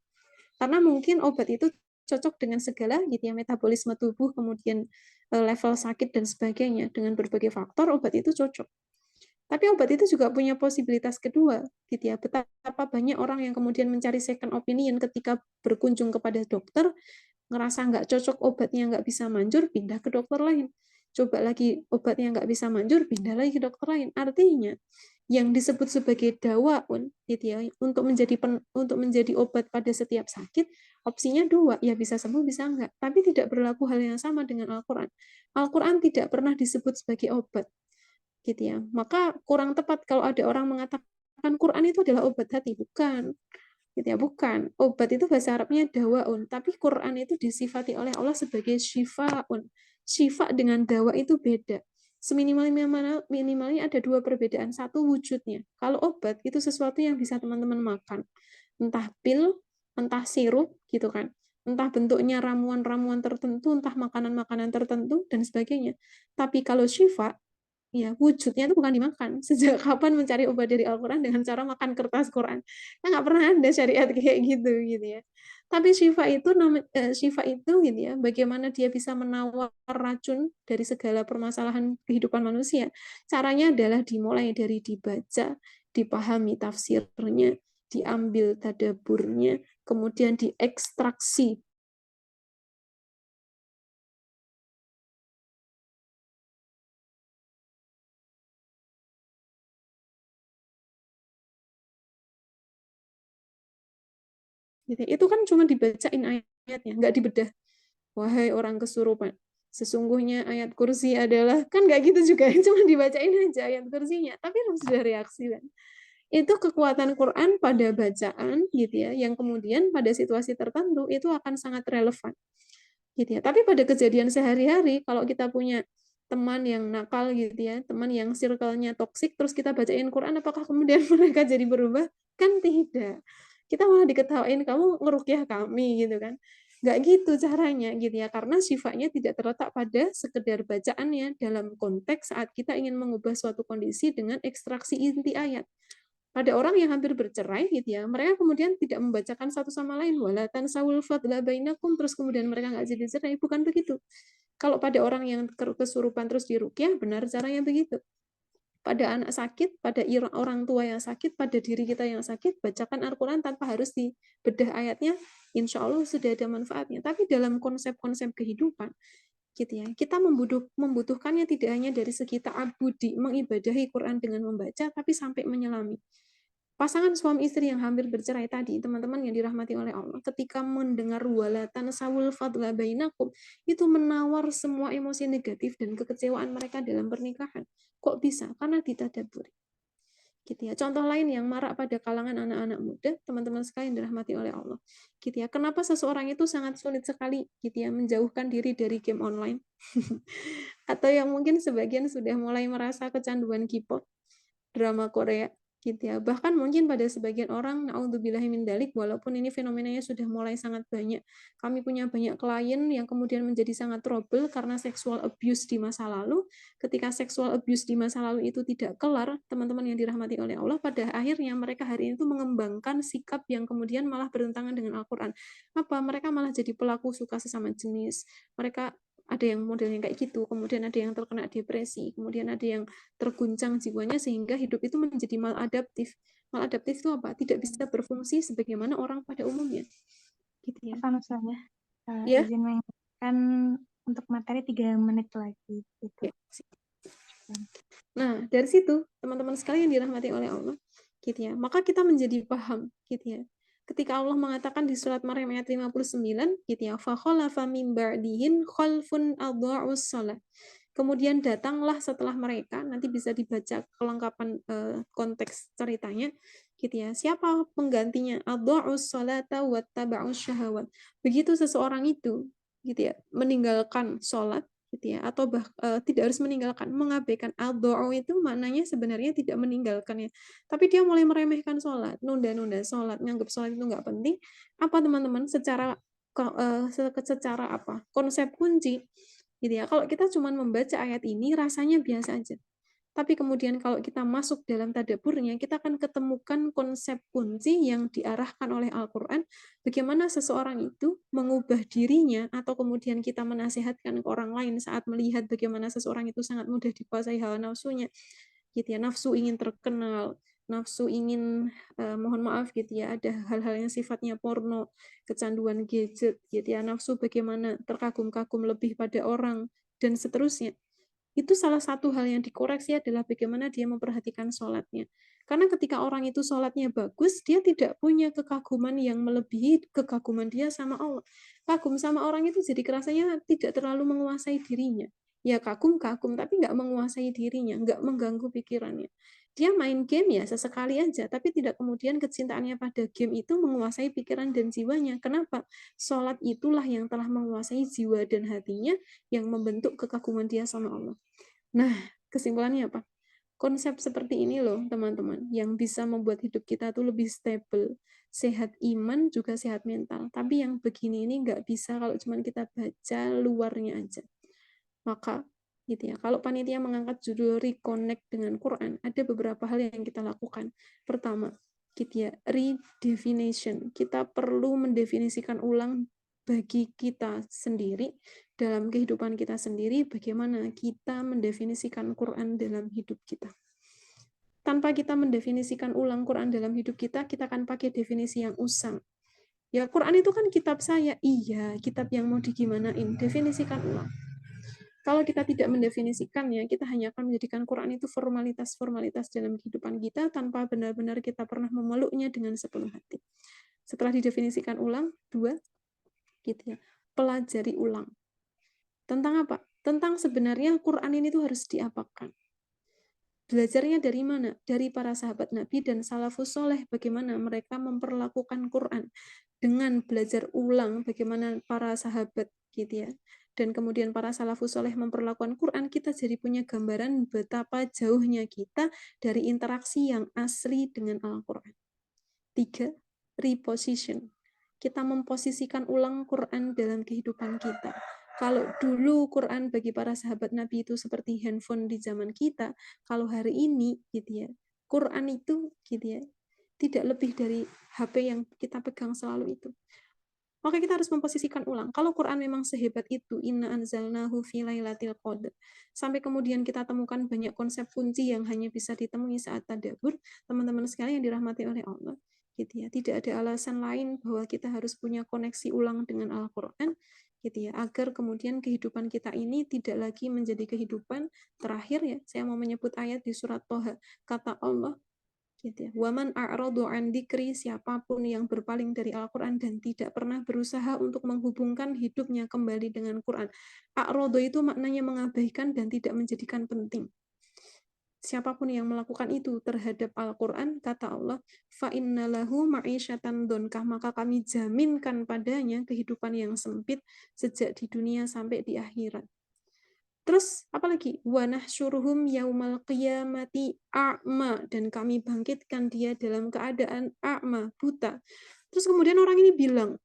Speaker 3: Karena mungkin obat itu cocok dengan segala, gitu ya, metabolisme tubuh, kemudian level sakit dan sebagainya, dengan berbagai faktor obat itu cocok. Tapi obat itu juga punya posibilitas kedua, gitu ya. Betapa banyak orang yang kemudian mencari second opinion ketika berkunjung kepada dokter, ngerasa nggak cocok obatnya, nggak bisa manjur, pindah ke dokter lain. Coba lagi obatnya nggak bisa manjur, pindah lagi ke dokter lain. Artinya, yang disebut sebagai dawaun, gitu ya, untuk menjadi obat pada setiap sakit, opsinya dua, ya bisa sembuh, bisa enggak. Tapi tidak berlaku hal yang sama dengan Al-Quran. Al-Quran tidak pernah disebut sebagai obat, gitu ya. Maka kurang tepat kalau ada orang mengatakan Quran itu adalah obat hati, bukan, gitu ya, bukan. Obat itu bahasa Arabnya dawaun, tapi Quran itu disifati oleh Allah sebagai syifaun. Syifa dengan dawa itu beda. Seminimalnya ada dua perbedaan. Satu, wujudnya. Kalau obat itu sesuatu yang bisa teman-teman makan, entah pil, entah sirup, gitu kan, entah bentuknya ramuan-ramuan tertentu, entah makanan-makanan tertentu dan sebagainya. Tapi kalau syifa, ya, wujudnya itu bukan dimakan. Sejak kapan mencari obat dari Al-Quran dengan cara makan kertas Quran? Kan nggak pernah ada syariat kayak gitu ya. Tapi syifa itu gitu ya, bagaimana dia bisa menawar racun dari segala permasalahan kehidupan manusia. Caranya adalah dimulai dari dibaca, dipahami tafsirnya, diambil tadaburnya, kemudian diekstraksi. Gitu. Itu kan cuma dibacain ayatnya, nggak dibedah. Wahai orang kesurupan, sesungguhnya ayat kursi adalah, kan nggak gitu juga, cuma dibacain aja ayat kursinya, tapi harus ada reaksi kan. Itu kekuatan Quran pada bacaan gitu ya, yang kemudian pada situasi tertentu itu akan sangat relevan. Gitu ya. Tapi pada kejadian sehari-hari, kalau kita punya teman yang nakal gitu ya, teman yang circle-nya toksik, terus kita bacain Quran, apakah kemudian mereka jadi berubah? Kan tidak. Kita malah diketawain, kamu ngerukyah kami gitu kan. Nggak gitu caranya gitu ya, karena sifatnya tidak terletak pada sekedar bacaannya dalam konteks saat kita ingin mengubah suatu kondisi dengan ekstraksi inti ayat. Pada orang yang hampir bercerai gitu ya, mereka kemudian tidak membacakan satu sama lain, wala tansawul fadla bainakum, terus kemudian mereka nggak jadi cerai, bukan begitu. Kalau pada orang yang kesurupan terus dirukyah, benar caranya begitu. Pada anak sakit, pada orang tua yang sakit, pada diri kita yang sakit, bacakan Al-Quran tanpa harus dibedah ayatnya, insya Allah sudah ada manfaatnya. Tapi dalam konsep-konsep kehidupan, gitu ya, kita membutuhkannya tidak hanya dari segi ta'abudi, mengibadahi Quran dengan membaca, tapi sampai menyelami. Pasangan suami istri yang hampir bercerai tadi, teman-teman yang dirahmati oleh Allah, ketika mendengar walatan sawul fadla bainakum, itu menawar semua emosi negatif dan kekecewaan mereka dalam pernikahan. Kok bisa? Karena ditadaburi. Gitu ya. Contoh lain yang marak pada kalangan anak-anak muda, teman-teman sekalian dirahmati oleh Allah. Gitu ya. Kenapa seseorang itu sangat sulit sekali gitu ya menjauhkan diri dari game online? Atau yang mungkin sebagian sudah mulai merasa kecanduan K-pop, drama Korea, gitu ya. Bahkan mungkin pada sebagian orang, naudzubillahi min dzalik, walaupun ini fenomenanya sudah mulai sangat banyak. Kami punya banyak klien yang kemudian menjadi sangat trouble karena sexual abuse di masa lalu. Ketika sexual abuse di masa lalu itu tidak kelar, teman-teman yang dirahmati oleh Allah, pada akhirnya mereka hari ini mengembangkan sikap yang kemudian malah bertentangan dengan Al-Quran. Apa? Mereka malah jadi pelaku suka sesama jenis. Mereka ada yang modelnya kayak gitu, kemudian ada yang terkena depresi, kemudian ada yang terguncang jiwanya sehingga hidup itu menjadi maladaptif. Maladaptif itu apa? Tidak bisa berfungsi sebagaimana orang pada umumnya. Gitu ya.
Speaker 1: Apa misalnya?
Speaker 3: Ya.
Speaker 1: Izin mengingatkan untuk materi 3 menit lagi. Gitu.
Speaker 3: Ya. Nah, dari situ, teman-teman sekalian dirahmati oleh Allah, gitu ya. Maka kita menjadi paham, gitu ya. Ketika Allah mengatakan di surat Maryam ayat 59, gitu ya, fakhalafa min ba'dihim khalfun adha'us shalah. Kemudian datanglah setelah mereka, nanti bisa dibaca kelengkapan konteks ceritanya, gitu ya. Siapa penggantinya? Adha'us sholata wattaba'us syahawat. Begitu seseorang itu, gitu ya, meninggalkan sholat, gitu ya, atau tidak harus meninggalkan, mengabaikan. Adha'u itu maknanya sebenarnya tidak meninggalkan ya, tapi dia mulai meremehkan sholat, nunda-nunda sholat, nganggap sholat itu nggak penting. Apa teman-teman? Secara apa? Konsep kunci, gitu ya. Kalau kita cuma membaca ayat ini rasanya biasa aja. Tapi kemudian kalau kita masuk dalam tadaburnya, kita akan ketemukan konsep kunci yang diarahkan oleh Al-Quran, bagaimana seseorang itu mengubah dirinya, atau kemudian kita menasihatkan ke orang lain saat melihat bagaimana seseorang itu sangat mudah dikuasai hawa nafsunya, gitu ya, nafsu ingin terkenal, nafsu ingin, mohon maaf gitu ya, ada hal-hal yang sifatnya porno, kecanduan gadget, gitu ya, nafsu bagaimana terkagum-kagum lebih pada orang, dan seterusnya. Itu salah satu hal yang dikoreksi adalah bagaimana dia memperhatikan sholatnya. Karena ketika orang itu sholatnya bagus, dia tidak punya kekaguman yang melebihi kekaguman dia sama Allah. Kagum sama orang itu jadi kerasanya tidak terlalu menguasai dirinya. Ya kagum-kagum, tapi nggak menguasai dirinya, nggak mengganggu pikirannya. Dia main game ya sesekali aja, tapi tidak kemudian kecintaannya pada game itu menguasai pikiran dan jiwanya. Kenapa? Sholat itulah yang telah menguasai jiwa dan hatinya, yang membentuk kekaguman dia sama Allah. Nah, kesimpulannya apa? Konsep seperti ini loh, teman-teman, yang bisa membuat hidup kita tuh lebih stable, sehat iman, juga sehat mental. Tapi yang begini ini nggak bisa kalau cuma kita baca luarnya aja. Maka, gitu ya, kalau panitia mengangkat judul Reconnect dengan Quran, ada beberapa hal yang kita lakukan. Pertama, gitu ya, redefinition. Kita perlu mendefinisikan ulang bagi kita sendiri, dalam kehidupan kita sendiri, bagaimana kita mendefinisikan Quran dalam hidup kita. Tanpa kita mendefinisikan ulang Quran dalam hidup kita, kita akan pakai definisi yang usang. Ya, Quran itu kan kitab saya. Iya, kitab yang mau digimanain. Definisikan ulang. Kalau kita tidak mendefinisikannya, kita hanya akan menjadikan Quran itu formalitas-formalitas dalam kehidupan kita tanpa benar-benar kita pernah memeluknya dengan sepenuh hati. Setelah didefinisikan ulang, 2, gitu ya, pelajari ulang. Tentang apa? Tentang sebenarnya Quran ini tuh harus diapakan. Belajarnya dari mana? Dari para sahabat Nabi dan salafus soleh, bagaimana mereka memperlakukan Quran. Dengan belajar ulang bagaimana para sahabat, gitu ya, dan kemudian para salafus soleh memperlakukan Quran, kita jadi punya gambaran betapa jauhnya kita dari interaksi yang asli dengan Al-Quran. 3, reposition. Kita memposisikan ulang Quran dalam kehidupan kita. Kalau dulu Quran bagi para sahabat Nabi itu seperti handphone di zaman kita, kalau hari ini, gitu ya, Quran itu, gitu ya, tidak lebih dari HP yang kita pegang selalu itu. Maka kita harus memposisikan ulang. Kalau Quran memang sehebat itu, inna anzalnahu fi lailatul qadr, sampai kemudian kita temukan banyak konsep kunci yang hanya bisa ditemui saat tadabbur, teman-teman sekalian yang dirahmati oleh Allah, gitu ya. Tidak ada alasan lain bahwa kita harus punya koneksi ulang dengan Al-Qur'an, gitu ya, agar kemudian kehidupan kita ini tidak lagi menjadi kehidupan terakhir ya. Saya mau menyebut ayat di surat Toha, kata Allah, gitu ya. Waman a'radu an dzikri, siapapun yang berpaling dari Al-Quran dan tidak pernah berusaha untuk menghubungkan hidupnya kembali dengan Quran. A'radu itu maknanya mengabaikan dan tidak menjadikan penting. Siapapun yang melakukan itu terhadap Al-Quran, kata Allah, فَإِنَّ لَهُ مَعِيشَةً ضَنْكَةً, maka kami jaminkan padanya kehidupan yang sempit sejak di dunia sampai di akhirat. Terus apalagi? Wa nahsyuruhum yaumal qiyamati a'ma, dan kami bangkitkan dia dalam keadaan a'ma, buta. Terus kemudian orang ini bilang,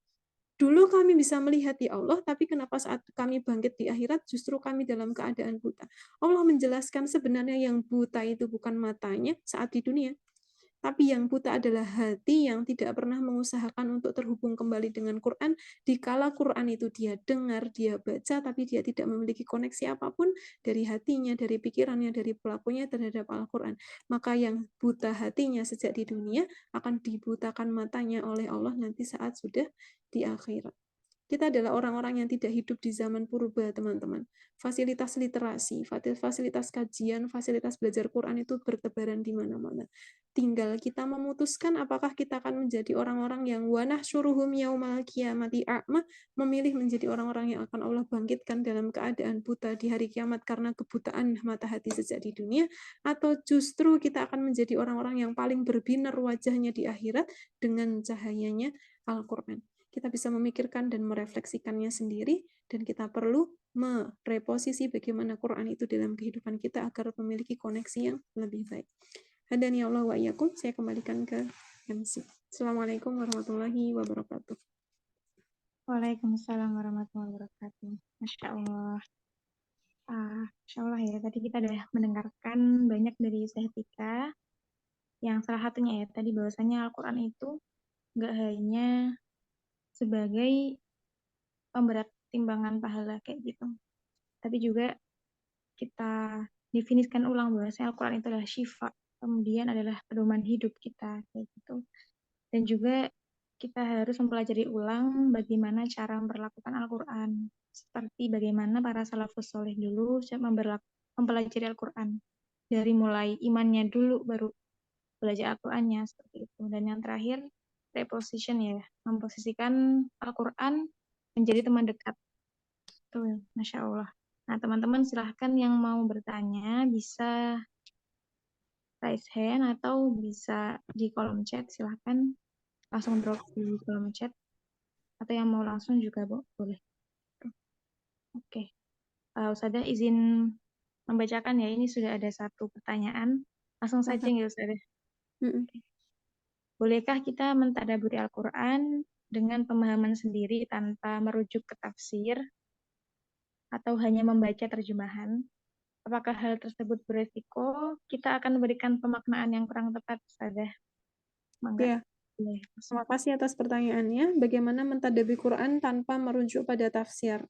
Speaker 3: dulu kami bisa melihat ya Allah, tapi kenapa saat kami bangkit di akhirat justru kami dalam keadaan buta? Allah menjelaskan sebenarnya yang buta itu bukan matanya saat di dunia, tapi yang buta adalah hati yang tidak pernah mengusahakan untuk terhubung kembali dengan Quran. Dikala Quran itu dia dengar, dia baca, tapi dia tidak memiliki koneksi apapun dari hatinya, dari pikirannya, dari pelakunya terhadap Al-Quran. Maka yang buta hatinya sejak di dunia akan dibutakan matanya oleh Allah nanti saat sudah di akhirat. Kita adalah orang-orang yang tidak hidup di zaman purba, teman-teman. Fasilitas literasi, fasilitas kajian, fasilitas belajar Quran itu bertebaran di mana-mana. Tinggal kita memutuskan apakah kita akan menjadi orang-orang yang wanah syuruhum yaumal qiyamati a'ma, memilih menjadi orang-orang yang akan Allah bangkitkan dalam keadaan buta di hari kiamat karena kebutaan mata hati sejak di dunia, atau justru kita akan menjadi orang-orang yang paling berbinar wajahnya di akhirat dengan cahayanya Al-Quran. Kita bisa memikirkan dan merefleksikannya sendiri, dan kita perlu mereposisi bagaimana Quran itu dalam kehidupan kita agar memiliki koneksi yang lebih baik. Hadani Allah wa iyyakum, saya kembalikan ke MC. Assalamualaikum warahmatullahi wabarakatuh.
Speaker 1: Waalaikumsalam warahmatullahi wabarakatuh. Masya Allah. Insya Allah ya, tadi kita udah mendengarkan banyak dari Ustaz Tika, yang salah satunya ya tadi bahwasanya Al-Quran itu nggak hanya sebagai pemberat timbangan pahala kayak gitu, tapi juga kita definisikan ulang bahwasanya Al-Quran itu adalah syifa, kemudian adalah pedoman hidup kita kayak gitu. Dan juga kita harus mempelajari ulang bagaimana cara memperlakukan Al-Quran, seperti bagaimana para salafus soleh dulu mempelajari Al-Quran. Dari mulai imannya dulu, baru belajar Al-Qurannya, seperti itu. Dan yang terakhir, reposition ya, memposisikan Al-Quran menjadi teman dekat. Tuh, Masya Allah. Nah, teman-teman silahkan yang mau bertanya, bisa raise hand atau bisa di kolom chat, silahkan langsung drop di kolom chat. Atau yang mau langsung juga boleh. Oke. Ustazah izin membacakan ya, ini sudah ada satu pertanyaan. Langsung saja ya Ustazah. Bolehkah kita mentadaburi Al-Quran dengan pemahaman sendiri tanpa merujuk ke tafsir atau hanya membaca terjemahan? Apakah hal tersebut beresiko kita akan memberikan pemaknaan yang kurang tepat, Ustazah? Mangga.
Speaker 3: Ya, terima kasih atas pertanyaannya. Bagaimana mentadaburi Quran tanpa merujuk pada tafsir?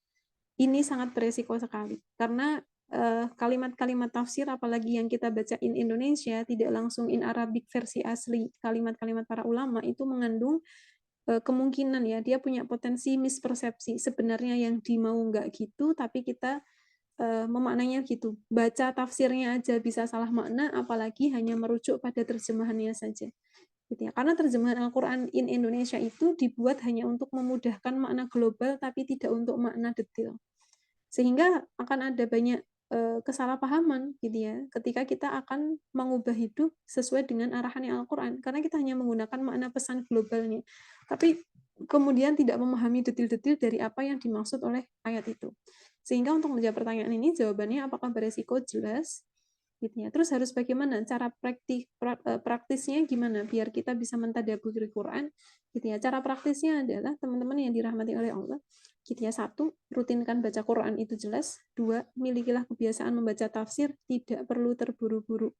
Speaker 3: Ini sangat beresiko sekali, karena kalimat-kalimat tafsir, apalagi yang kita baca in Indonesia, tidak langsung in Arabic versi asli, kalimat-kalimat para ulama itu mengandung kemungkinan ya, dia punya potensi mispersepsi. Sebenarnya yang dimau nggak gitu, tapi kita memaknainya gitu. Baca tafsirnya aja bisa salah makna, apalagi hanya merujuk pada terjemahannya saja. Gitu ya. Karena terjemahan Al-Quran in Indonesia itu dibuat hanya untuk memudahkan makna global, tapi tidak untuk makna detail. Sehingga akan ada banyak kesalahpahaman gitu ya, ketika kita akan mengubah hidup sesuai dengan arahannya Al-Quran, karena kita hanya menggunakan makna pesan globalnya, tapi kemudian tidak memahami detail-detail dari apa yang dimaksud oleh ayat itu. Sehingga untuk menjawab pertanyaan ini, jawabannya apakah beresiko? Jelas. Gitu ya. Terus harus bagaimana cara praktisnya gimana biar kita bisa mentadaburi Quran gitu ya. Cara praktisnya adalah teman-teman yang dirahmati oleh Allah gitu ya. 1, rutinkan baca Quran itu jelas. 2, milikilah kebiasaan membaca tafsir, tidak perlu terburu-buru.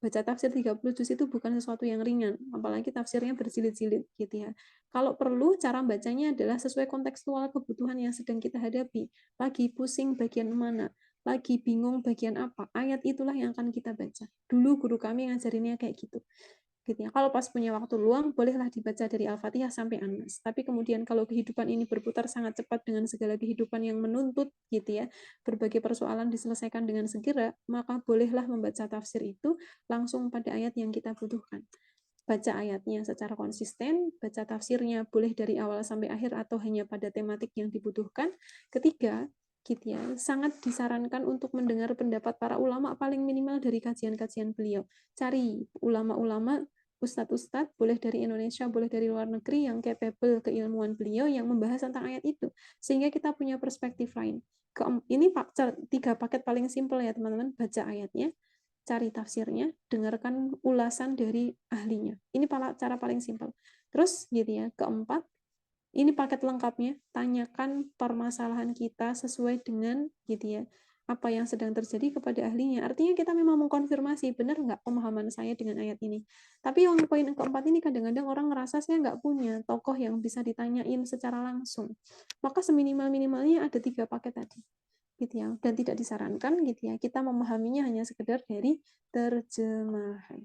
Speaker 3: Baca tafsir 30 juz itu bukan sesuatu yang ringan, apalagi tafsirnya berjilid-jilid gitu ya. Kalau perlu, cara bacanya adalah sesuai kontekstual kebutuhan yang sedang kita hadapi. Lagi pusing bagian mana, lagi bingung bagian apa, ayat itulah yang akan kita baca. Dulu guru kami ngajarinnya kayak gitu. Gitu ya. Kalau pas punya waktu luang, bolehlah dibaca dari Al-Fatihah sampai An-Nas. Tapi kemudian kalau kehidupan ini berputar sangat cepat dengan segala kehidupan yang menuntut gitu ya, berbagai persoalan diselesaikan dengan segera, maka bolehlah membaca tafsir itu langsung pada ayat yang kita butuhkan. Baca ayatnya secara konsisten, baca tafsirnya boleh dari awal sampai akhir atau hanya pada tematik yang dibutuhkan. Ketiga, gitu ya, sangat disarankan untuk mendengar pendapat para ulama paling minimal dari kajian-kajian beliau. Cari ulama-ulama, ustadz-ustadz, boleh dari Indonesia, boleh dari luar negeri yang capable keilmuan beliau yang membahas tentang ayat itu. Sehingga kita punya perspektif lain. Ini 3 paket paling simpel ya teman-teman, baca ayatnya, cari tafsirnya, dengarkan ulasan dari ahlinya. Ini cara paling simpel. Terus gitu ya, keempat, ini paket lengkapnya, tanyakan permasalahan kita sesuai dengan gitu ya, apa yang sedang terjadi kepada ahlinya. Artinya kita memang mengkonfirmasi, benar nggak pemahaman saya dengan ayat ini. Tapi yang poin keempat ini kadang-kadang orang ngerasa saya nggak punya tokoh yang bisa ditanyain secara langsung. Maka seminimal-minimalnya ada 3 paket tadi. Gitu ya. Dan tidak disarankan gitu ya, kita memahaminya hanya sekedar dari terjemahan.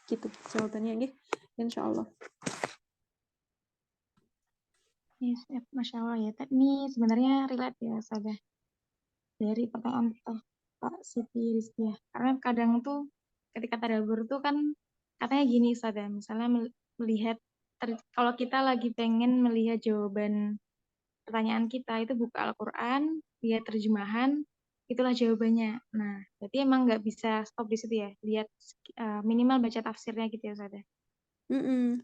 Speaker 3: Gitu jawabannya gitu. Insya Allah.
Speaker 1: Yes, Masya Allah ya. Ini sebenarnya relate ya, Ustazah. Dari pertanyaan Pak Siti Rizkiah. Karena kadang tuh ketika tadabbur tuh kan katanya gini, Ustazah. Misalnya melihat, kalau kita lagi pengen melihat jawaban pertanyaan kita, itu buka Al-Quran, lihat terjemahan, itulah jawabannya. Nah, berarti emang nggak bisa stop di situ ya. Lihat minimal baca tafsirnya gitu ya, Ustazah.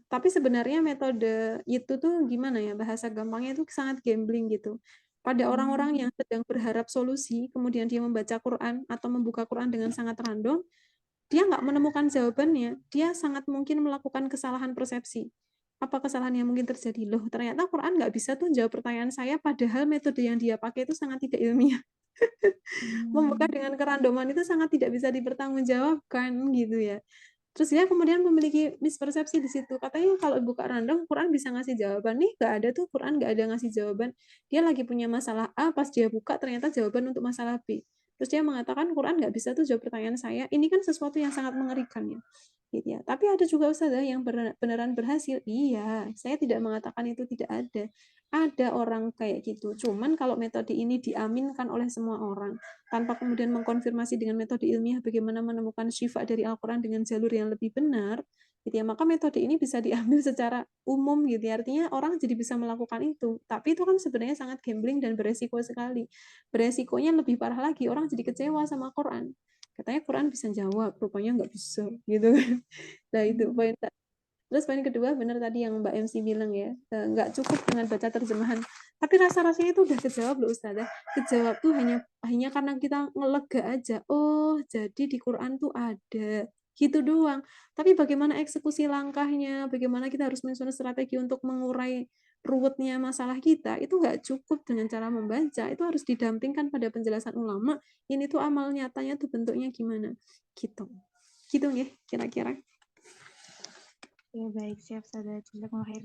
Speaker 3: Tapi sebenarnya metode itu tuh gimana ya, bahasa gampangnya itu sangat gambling gitu. Pada orang-orang yang sedang berharap solusi, kemudian dia membaca Quran atau membuka Quran dengan sangat random, dia nggak menemukan jawabannya, dia sangat mungkin melakukan kesalahan persepsi. Apa kesalahan yang mungkin terjadi? Loh, ternyata Quran nggak bisa tuh jawab pertanyaan saya, padahal metode yang dia pakai itu sangat tidak ilmiah. Membuka dengan kerandoman itu sangat tidak bisa dipertanggungjawabkan gitu ya. Terus dia kemudian memiliki mispersepsi di situ. Katanya kalau buka random, Quran bisa ngasih jawaban. Nih, nggak ada tuh, Quran nggak ada ngasih jawaban. Dia lagi punya masalah A, pas dia buka ternyata jawaban untuk masalah B. Terus dia mengatakan Quran nggak bisa tuh jawab pertanyaan saya. Ini kan sesuatu yang sangat mengerikan ya. Gitu ya. Tapi ada juga ustazah yang beneran berhasil. Iya, saya tidak mengatakan itu tidak ada. Ada orang kayak gitu. Cuman kalau metode ini diaminkan oleh semua orang, tanpa kemudian mengkonfirmasi dengan metode ilmiah bagaimana menemukan syifa dari Al-Quran dengan jalur yang lebih benar, gitu ya, maka metode ini bisa diambil secara umum gitu ya. Artinya orang jadi bisa melakukan itu. Tapi itu kan sebenarnya sangat gambling dan beresiko sekali. Beresikonya lebih parah lagi, orang jadi kecewa sama Quran. Katanya Quran bisa jawab, rupanya nggak bisa gitu kan. Nah itu poin. Terus poin kedua, benar tadi yang Mbak MC bilang ya, nggak cukup dengan baca terjemahan. Tapi rasa-rasanya itu udah kejawab loh Ustazah. Kejawab tuh hanya karena kita ngelega aja. Oh, jadi di Quran tuh ada. Gitu doang. Tapi bagaimana eksekusi langkahnya, bagaimana kita harus menyusun strategi untuk mengurai ruwetnya masalah kita, itu nggak cukup dengan cara membaca. Itu harus didampingkan pada penjelasan ulama. Ini tuh amal nyatanya tuh bentuknya gimana. Gitu. Gitu ya, kira-kira.
Speaker 1: Ya, baik, siap Ustazah. Jazakumullah khair.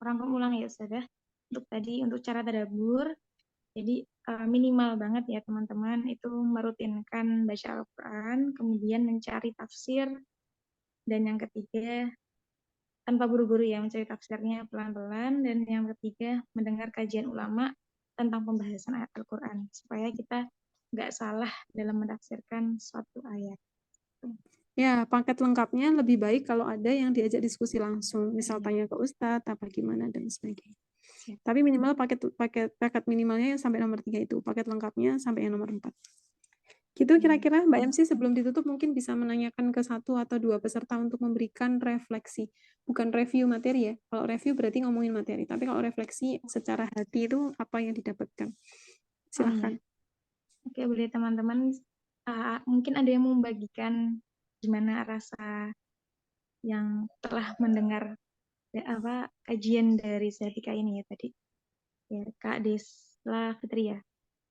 Speaker 1: Orang ulang ya Ustazah. Untuk cara tadabbur, jadi minimal banget ya teman-teman itu merutinkan baca Al-Quran, kemudian mencari tafsir, dan yang ketiga tanpa buru-buru ya mencari tafsirnya pelan-pelan, dan yang ketiga mendengar kajian ulama tentang pembahasan ayat Al-Quran supaya kita nggak salah dalam menafsirkan suatu ayat.
Speaker 3: Ya, paket lengkapnya lebih baik kalau ada yang diajak diskusi langsung, misal tanya ke Ustadz, apa gimana, dan sebagainya.
Speaker 1: Siap.
Speaker 3: Tapi minimal paket minimalnya yang sampai nomor 3 itu, paket lengkapnya sampai yang nomor 4. Gitu kira-kira Mbak MC sebelum ditutup mungkin bisa menanyakan ke 1 atau 2 peserta untuk memberikan refleksi. Bukan review materi ya, kalau review berarti ngomongin materi, tapi kalau refleksi secara hati itu apa yang didapatkan. Silahkan.
Speaker 1: Oke, boleh teman-teman. Mungkin ada yang mau membagikan gimana rasa yang telah mendengar kajian dari Zatika ini ya tadi. Ya, Kak Desla Fitria,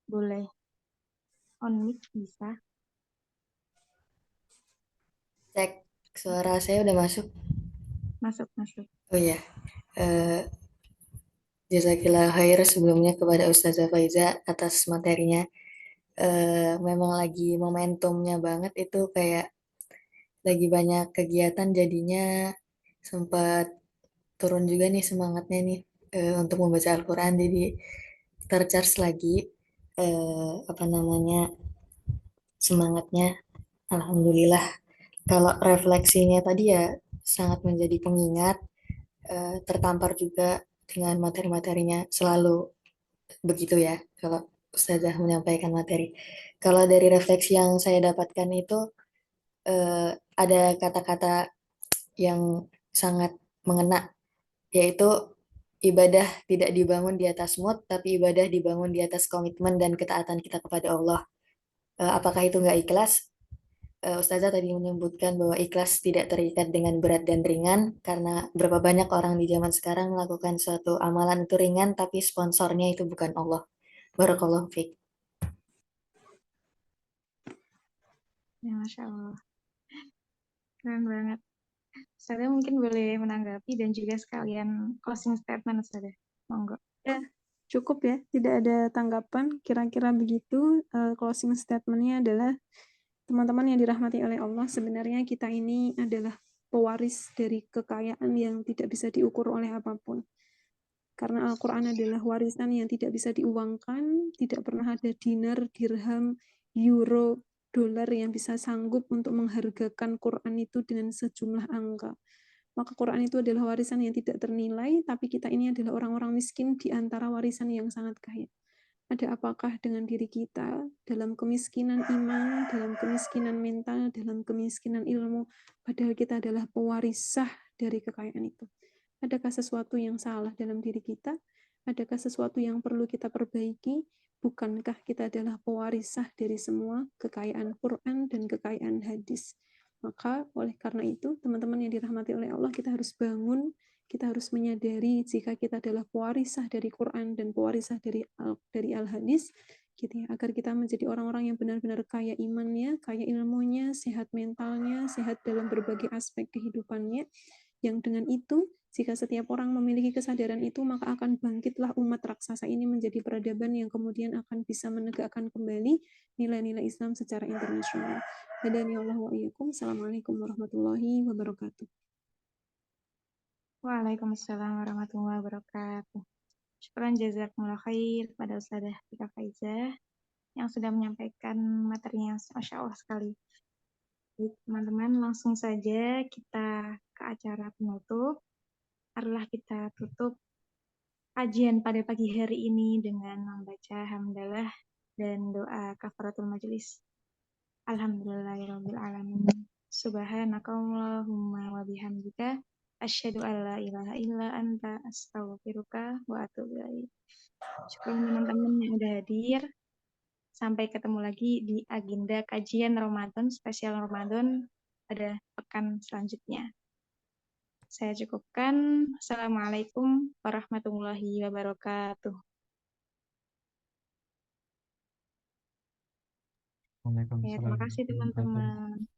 Speaker 1: boleh on mic bisa?
Speaker 4: Cek, suara saya udah masuk.
Speaker 1: Masuk.
Speaker 4: Oh iya, jazakillah khair sebelumnya kepada Ustazah Faiza atas materinya. Memang lagi momentumnya banget itu kayak lagi banyak kegiatan jadinya sempat turun juga nih semangatnya nih untuk membaca Al-Quran, jadi tercharge lagi apa namanya semangatnya. Alhamdulillah. Kalau refleksinya tadi ya sangat menjadi pengingat, tertampar juga dengan materi-materinya selalu begitu ya kalau Ustazah menyampaikan materi. Kalau dari refleksi yang saya dapatkan itu ada kata-kata yang sangat mengena, yaitu ibadah tidak dibangun di atas mood, tapi ibadah dibangun di atas komitmen dan ketaatan kita kepada Allah. Apakah itu nggak ikhlas? Ustazah tadi menyebutkan bahwa ikhlas tidak terikat dengan berat dan ringan, karena berapa banyak orang di zaman sekarang melakukan suatu amalan itu ringan, tapi sponsornya itu bukan Allah. Barakallahu fiik.
Speaker 1: Ya, Masya Allah. Keren banget. Saya mungkin boleh menanggapi dan juga sekalian closing statement saya. Monggo.
Speaker 3: Ya, cukup ya, tidak ada tanggapan. Kira-kira begitu. Closing statement-nya adalah teman-teman yang dirahmati oleh Allah, sebenarnya kita ini adalah pewaris dari kekayaan yang tidak bisa diukur oleh apapun. Karena Al-Quran adalah warisan yang tidak bisa diuangkan, tidak pernah ada dinar, dirham, euro, dolar yang bisa sanggup untuk menghargakan Quran itu dengan sejumlah angka. Maka Quran itu adalah warisan yang tidak ternilai, tapi kita ini adalah orang-orang miskin di antara warisan yang sangat kaya. Ada apakah dengan diri kita dalam kemiskinan iman, dalam kemiskinan mental, dalam kemiskinan ilmu, padahal kita adalah pewarisah dari kekayaan itu. Adakah sesuatu yang salah dalam diri kita? Adakah sesuatu yang perlu kita perbaiki? Bukankah kita adalah pewarisah dari semua kekayaan Quran dan kekayaan hadis? Maka oleh karena itu, teman-teman yang dirahmati oleh Allah, kita harus bangun, kita harus menyadari jika kita adalah pewarisah dari Quran dan pewarisah dari Al-Hadis, gitu ya, agar kita menjadi orang-orang yang benar-benar kaya imannya, kaya ilmunya, sehat mentalnya, sehat dalam berbagai aspek kehidupannya, yang dengan itu, jika setiap orang memiliki kesadaran itu, maka akan bangkitlah umat raksasa ini menjadi peradaban yang kemudian akan bisa menegakkan kembali nilai-nilai Islam secara internasional. Hadani Allah wa iyyakum. Assalamualaikum warahmatullahi wabarakatuh.
Speaker 1: Waalaikumsalam warahmatullahi wabarakatuh. Syukran jazakumullah khair pada Ustazah Tika Faizah yang sudah menyampaikan materinya, Masya Allah sekali. Baik, teman-teman, langsung saja kita ke acara penutup. Marilah kita tutup kajian pada pagi hari ini dengan membaca hamdalah dan doa kafaratul majelis. Alhamdulillahirabbil alamin. Subhanakallahumma wa bihamdika asyhadu an la ilaha illa anta astaghfiruka wa atubu ilaik. Syukur teman-teman yang udah hadir. Sampai ketemu lagi di agenda kajian Ramadan, spesial Ramadan pada pekan selanjutnya. Saya cukupkan. Assalamualaikum warahmatullahi wabarakatuh.
Speaker 2: Waalaikumsalam
Speaker 1: Terima kasih
Speaker 2: warahmatullahi wabarakatuh.
Speaker 1: teman-teman.